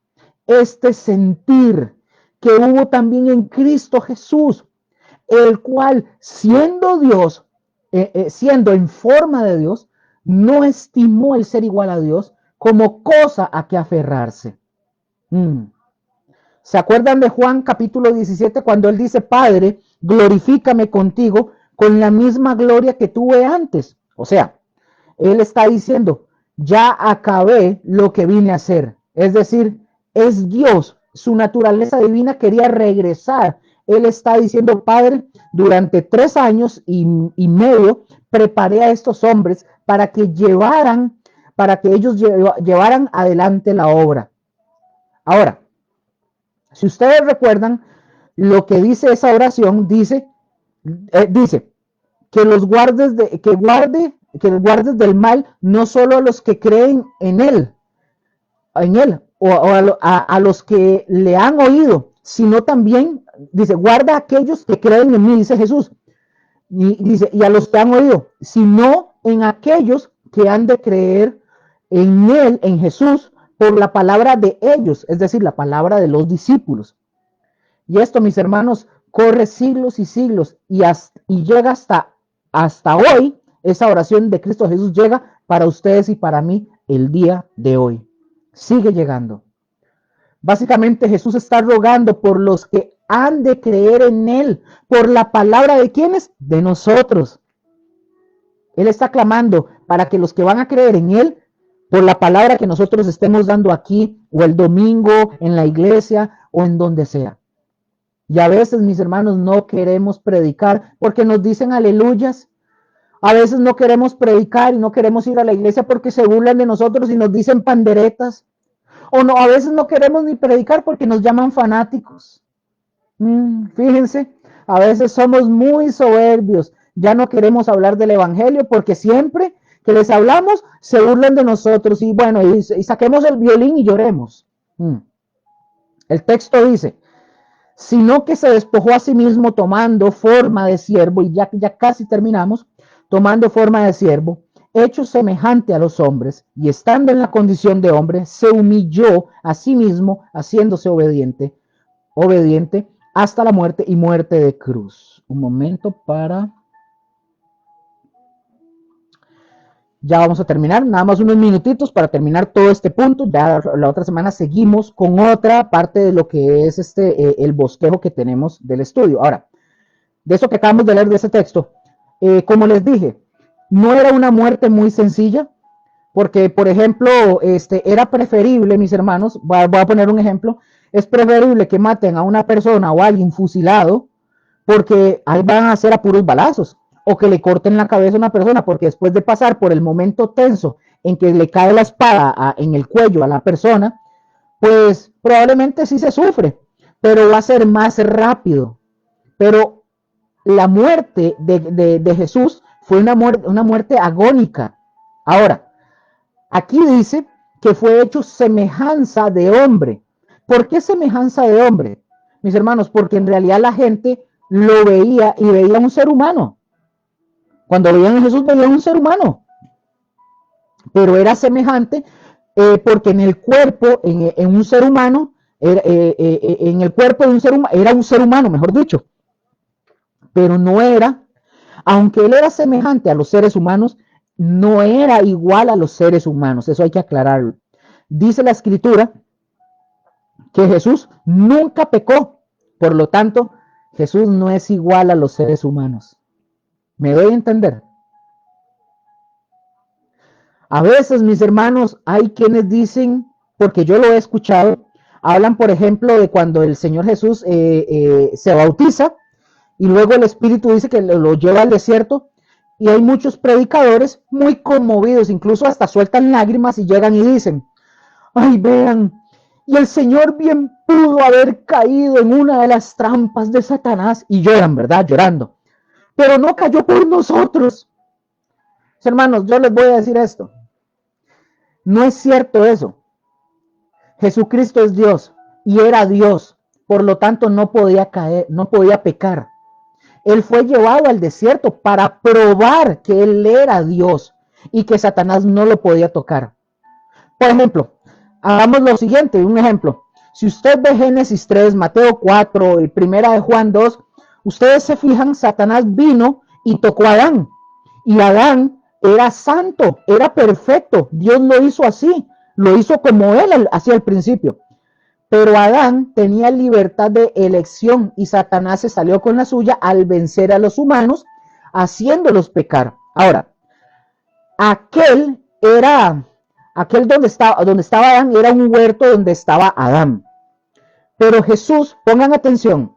este sentir que hubo también en Cristo Jesús, el cual siendo Dios, siendo en forma de Dios, no estimó el ser igual a Dios como cosa a que aferrarse. ¿Se acuerdan de Juan capítulo 17 cuando él dice, Padre, glorifícame contigo con la misma gloria que tuve antes? O sea, él está diciendo, ya acabé lo que vine a hacer. Es decir, es Dios, su naturaleza divina quería regresar. Él está diciendo, Padre, durante 3 años y medio preparé a estos hombres para que ellos llevaran adelante la obra. Ahora, si ustedes recuerdan lo que dice esa oración, dice que los guardes del mal, no solo a los que creen en él o a los que le han oído, sino también, dice, guarda a aquellos que creen en mí, dice Jesús, y dice, y a los que han oído, sino en aquellos que han de creer en él, en Jesús, por la palabra de ellos, es decir, la palabra de los discípulos. Y esto, mis hermanos, corre siglos y siglos y llega hasta hoy. Esa oración de Cristo Jesús llega para ustedes y para mí el día de hoy. Sigue llegando. Básicamente Jesús está rogando por los que han de creer en Él, por la palabra de ¿quiénes? De nosotros. Él está clamando para que los que van a creer en Él, por la palabra que nosotros estemos dando aquí, o el domingo, en la iglesia, o en donde sea. Y a veces, mis hermanos, no queremos predicar porque nos dicen aleluyas. A veces no queremos predicar y no queremos ir a la iglesia porque se burlan de nosotros y nos dicen panderetas. O no, a veces no queremos ni predicar porque nos llaman fanáticos. Fíjense, a veces somos muy soberbios, ya no queremos hablar del evangelio porque siempre que les hablamos se burlan de nosotros y bueno, y saquemos el violín y lloremos. Mm. El texto dice, sino que se despojó a sí mismo tomando forma de siervo, y ya casi terminamos, tomando forma de siervo, hecho semejante a los hombres, y estando en la condición de hombre, se humilló a sí mismo, haciéndose obediente hasta la muerte y muerte de cruz. Un momento para... Ya vamos a terminar, nada más unos minutitos para terminar todo este punto. Ya la otra semana seguimos con otra parte de lo que es el bosquejo que tenemos del estudio. Ahora, de eso que acabamos de leer de ese texto, como les dije, no era una muerte muy sencilla, porque, por ejemplo, era preferible, mis hermanos, voy a poner un ejemplo, es preferible que maten a una persona o a alguien fusilado, porque ahí van a ser a puros balazos, o que le corten la cabeza a una persona, porque después de pasar por el momento tenso en que le cae la espada en el cuello a la persona, pues probablemente sí se sufre, pero va a ser más rápido. Pero la muerte de Jesús fue una muerte agónica. Ahora, aquí dice que fue hecho semejanza de hombre. ¿Por qué semejanza de hombre? Mis hermanos, porque en realidad la gente lo veía y veía un ser humano. Cuando veían a Jesús veían un ser humano, pero era semejante porque en el cuerpo, en un ser humano, en el cuerpo de un ser humano, era un ser humano, mejor dicho, pero no era, aunque él era semejante a los seres humanos, no era igual a los seres humanos, eso hay que aclararlo. Dice la escritura que Jesús nunca pecó, por lo tanto, Jesús no es igual a los seres humanos. ¿Me doy a entender? A veces, mis hermanos, hay quienes dicen, porque yo lo he escuchado, hablan, por ejemplo, de cuando el Señor Jesús se bautiza y luego el Espíritu dice que lo lleva al desierto y hay muchos predicadores muy conmovidos, incluso hasta sueltan lágrimas y llegan y dicen, ay, vean, y el Señor bien pudo haber caído en una de las trampas de Satanás y lloran, ¿verdad? Llorando, pero no cayó por nosotros. Hermanos, yo les voy a decir esto. No es cierto eso. Jesucristo es Dios y era Dios, por lo tanto no podía caer, no podía pecar. Él fue llevado al desierto para probar que él era Dios y que Satanás no lo podía tocar. Por ejemplo, hagamos lo siguiente, un ejemplo. Si usted ve Génesis 3, Mateo 4 y Primera de Juan 2, ustedes se fijan, Satanás vino y tocó a Adán. Y Adán era santo, era perfecto. Dios lo hizo así, lo hizo como él hacía al principio. Pero Adán tenía libertad de elección y Satanás se salió con la suya al vencer a los humanos, haciéndolos pecar. Ahora, aquel era, aquel donde estaba Adán era un huerto donde estaba Adán. Pero Jesús, pongan atención,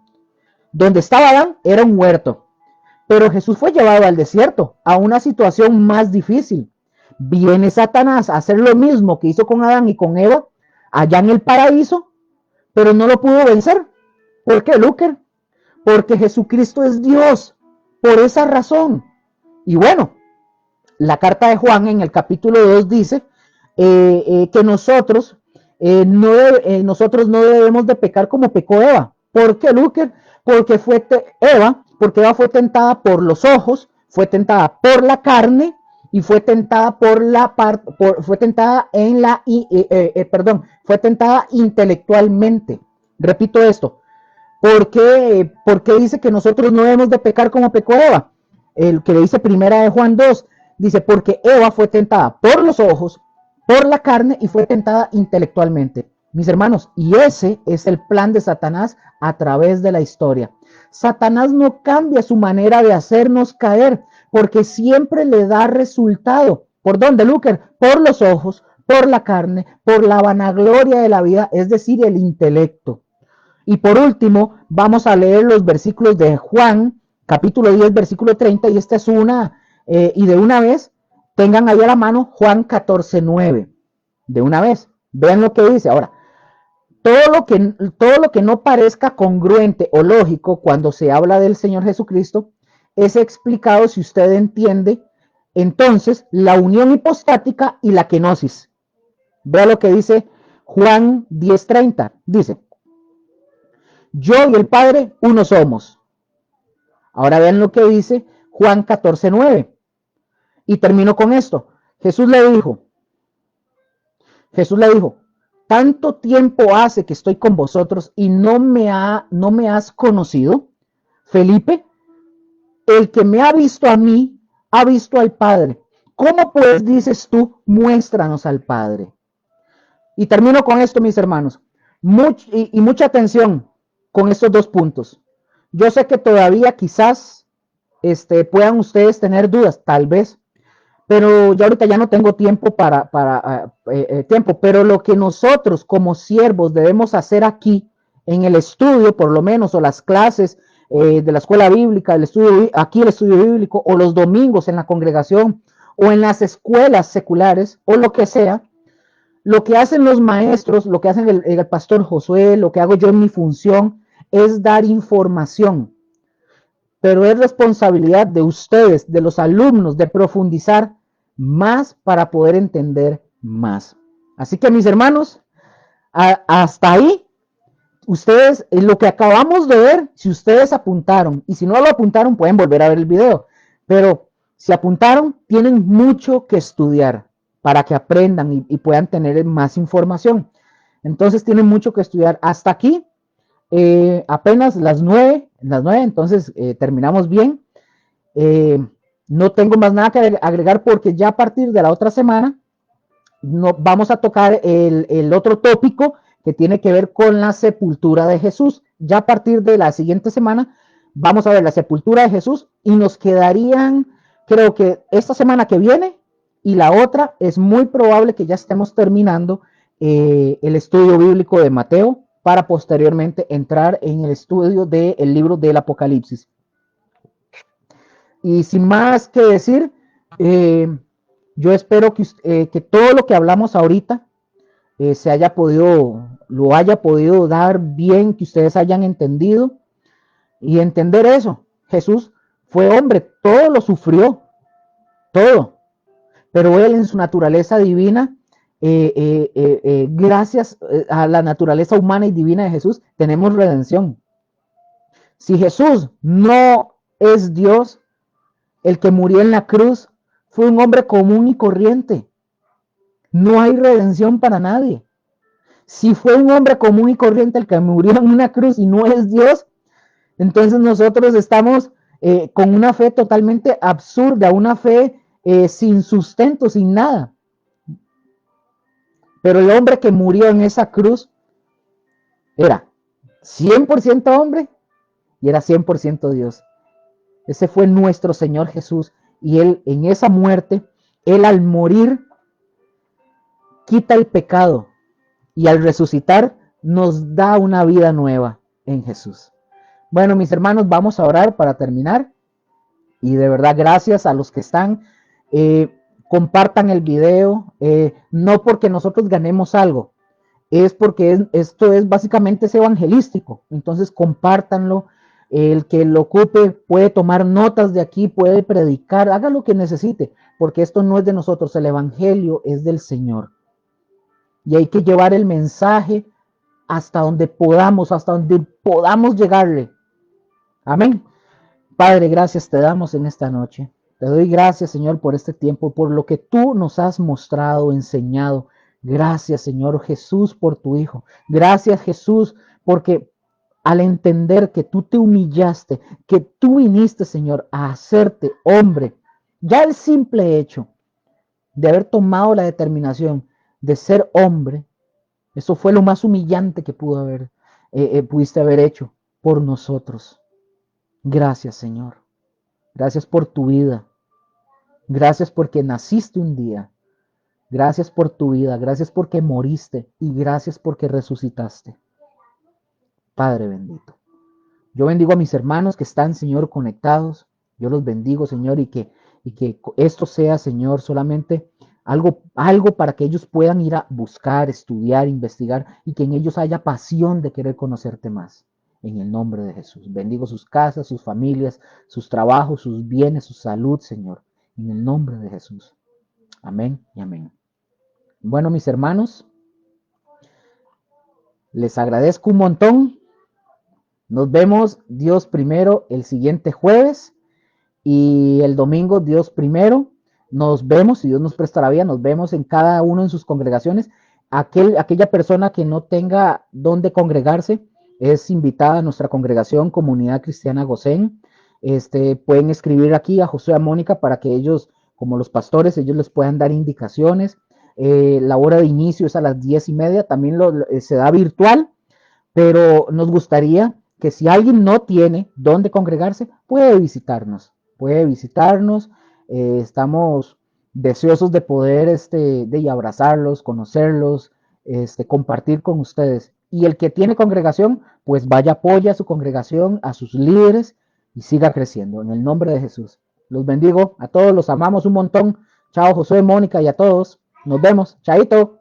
donde estaba Adán era un huerto. Pero Jesús fue llevado al desierto, a una situación más difícil. Viene Satanás a hacer lo mismo que hizo con Adán y con Eva, allá en el paraíso, pero no lo pudo vencer. ¿Por qué, Luker? Porque Jesucristo es Dios, por esa razón. Y bueno, la carta de Juan en el capítulo 2 dice que nosotros no debemos de pecar como pecó Eva. ¿Por qué, Luker? Porque porque Eva fue tentada por los ojos, fue tentada por la carne y fue tentada fue tentada fue tentada intelectualmente. Repito esto. ¿Por qué dice que nosotros no debemos de pecar como pecó Eva? El que le dice Primera de Juan 2, dice, porque Eva fue tentada por los ojos, por la carne y fue tentada intelectualmente. Mis hermanos, y ese es el plan de Satanás a través de la historia. Satanás no cambia su manera de hacernos caer, porque siempre le da resultado. ¿Por dónde, Luker? Por los ojos, por la carne, por la vanagloria de la vida, es decir, el intelecto. Y por último, vamos a leer los versículos de Juan, capítulo 10, versículo 30, y esta es y de una vez, tengan ahí a la mano Juan 14, 9. De una vez, vean lo que dice. Ahora, todo lo que no parezca congruente o lógico cuando se habla del Señor Jesucristo es explicado si usted entiende entonces la unión hipostática y la kenosis. Vea lo que dice Juan 10:30. Dice, yo y el Padre uno somos. Ahora vean lo que dice Juan 14:9. Y termino con esto. Jesús le dijo, tanto tiempo hace que estoy con vosotros y no me has conocido, Felipe. El que me ha visto a mí, ha visto al Padre. ¿Cómo pues dices tú, muéstranos al Padre? Y termino con esto, mis hermanos. Mucha atención con estos dos puntos. Yo sé que todavía quizás puedan ustedes tener dudas, tal vez, pero ya ahorita ya no tengo tiempo tiempo. Pero lo que nosotros como siervos debemos hacer aquí, en el estudio por lo menos, o las clases de la escuela bíblica, el estudio bíblico, o los domingos en la congregación, o en las escuelas seculares, o lo que sea, lo que hacen los maestros, lo que hacen el pastor Josué, lo que hago yo en mi función, es dar información. Pero es responsabilidad de ustedes, de los alumnos, de profundizar más para poder entender más. Así que mis hermanos, hasta ahí, ustedes, lo que acabamos de ver, si ustedes apuntaron, y si no lo apuntaron, pueden volver a ver el video, pero si apuntaron, tienen mucho que estudiar para que aprendan y puedan tener más información. Entonces tienen mucho que estudiar. Hasta aquí, apenas las 9, entonces terminamos bien. No tengo más nada que agregar porque ya a partir de la otra semana vamos a tocar el otro tópico que tiene que ver con la sepultura de Jesús. Ya a partir de la siguiente semana vamos a ver la sepultura de Jesús y nos quedarían, creo que esta semana que viene y la otra es muy probable que ya estemos terminando el estudio bíblico de Mateo para posteriormente entrar en el estudio del libro del Apocalipsis. Y sin más que decir, yo espero que todo lo que hablamos ahorita lo haya podido dar bien, que ustedes hayan entendido y entender eso. Jesús fue hombre, todo lo sufrió, todo, pero él en su naturaleza divina, gracias a la naturaleza humana y divina de Jesús, tenemos redención. Si Jesús no es Dios, el que murió en la cruz fue un hombre común y corriente. No hay redención para nadie. Si fue un hombre común y corriente el que murió en una cruz y no es Dios, entonces nosotros estamos con una fe totalmente absurda, una fe sin sustento, sin nada. Pero el hombre que murió en esa cruz era 100% hombre y era 100% Dios. Ese fue nuestro Señor Jesús. Y Él en esa muerte, Él al morir, quita el pecado. Y al resucitar, nos da una vida nueva en Jesús. Bueno, mis hermanos, vamos a orar para terminar. Y de verdad, gracias a los que están. Compartan el video. No porque nosotros ganemos algo. Es porque esto es básicamente evangelístico. Entonces, compártanlo. El que lo ocupe puede tomar notas de aquí, puede predicar, haga lo que necesite, porque esto no es de nosotros, el evangelio es del Señor. Y hay que llevar el mensaje hasta donde podamos llegarle. Amén. Padre, gracias te damos en esta noche. Te doy gracias, Señor, por este tiempo, por lo que tú nos has mostrado, enseñado. Gracias, Señor Jesús, por tu Hijo. Gracias, Jesús, porque al entender que tú te humillaste, que tú viniste, Señor, a hacerte hombre, ya el simple hecho de haber tomado la determinación de ser hombre, eso fue lo más humillante que pudiste haber hecho por nosotros. Gracias, Señor. Gracias por tu vida. Gracias porque naciste un día. Gracias por tu vida. Gracias porque moriste y gracias porque resucitaste. Padre bendito. Yo bendigo a mis hermanos que están, Señor, conectados. Yo los bendigo, Señor, y que esto sea, Señor, solamente algo para que ellos puedan ir a buscar, estudiar, investigar y que en ellos haya pasión de querer conocerte más. En el nombre de Jesús. Bendigo sus casas, sus familias, sus trabajos, sus bienes, su salud, Señor. En el nombre de Jesús. Amén y amén. Bueno, mis hermanos, les agradezco un montón. Nos vemos, Dios primero, el siguiente jueves y el domingo, Dios primero. Nos vemos, si Dios nos presta la vida, nos vemos en cada uno en sus congregaciones. Aquella persona que no tenga dónde congregarse es invitada a nuestra congregación Comunidad Cristiana Gosén. Pueden escribir aquí a José y a Mónica para que ellos, como los pastores, ellos les puedan dar indicaciones. La hora de inicio es a las 10:30, también se da virtual, pero nos gustaría que si alguien no tiene dónde congregarse, puede visitarnos, estamos deseosos de poder de abrazarlos, conocerlos, compartir con ustedes. Y el que tiene congregación, pues vaya, apoya a su congregación, a sus líderes y siga creciendo. En el nombre de Jesús. Los bendigo a todos, los amamos un montón. Chao, Josué, Mónica y a todos. Nos vemos. Chaito.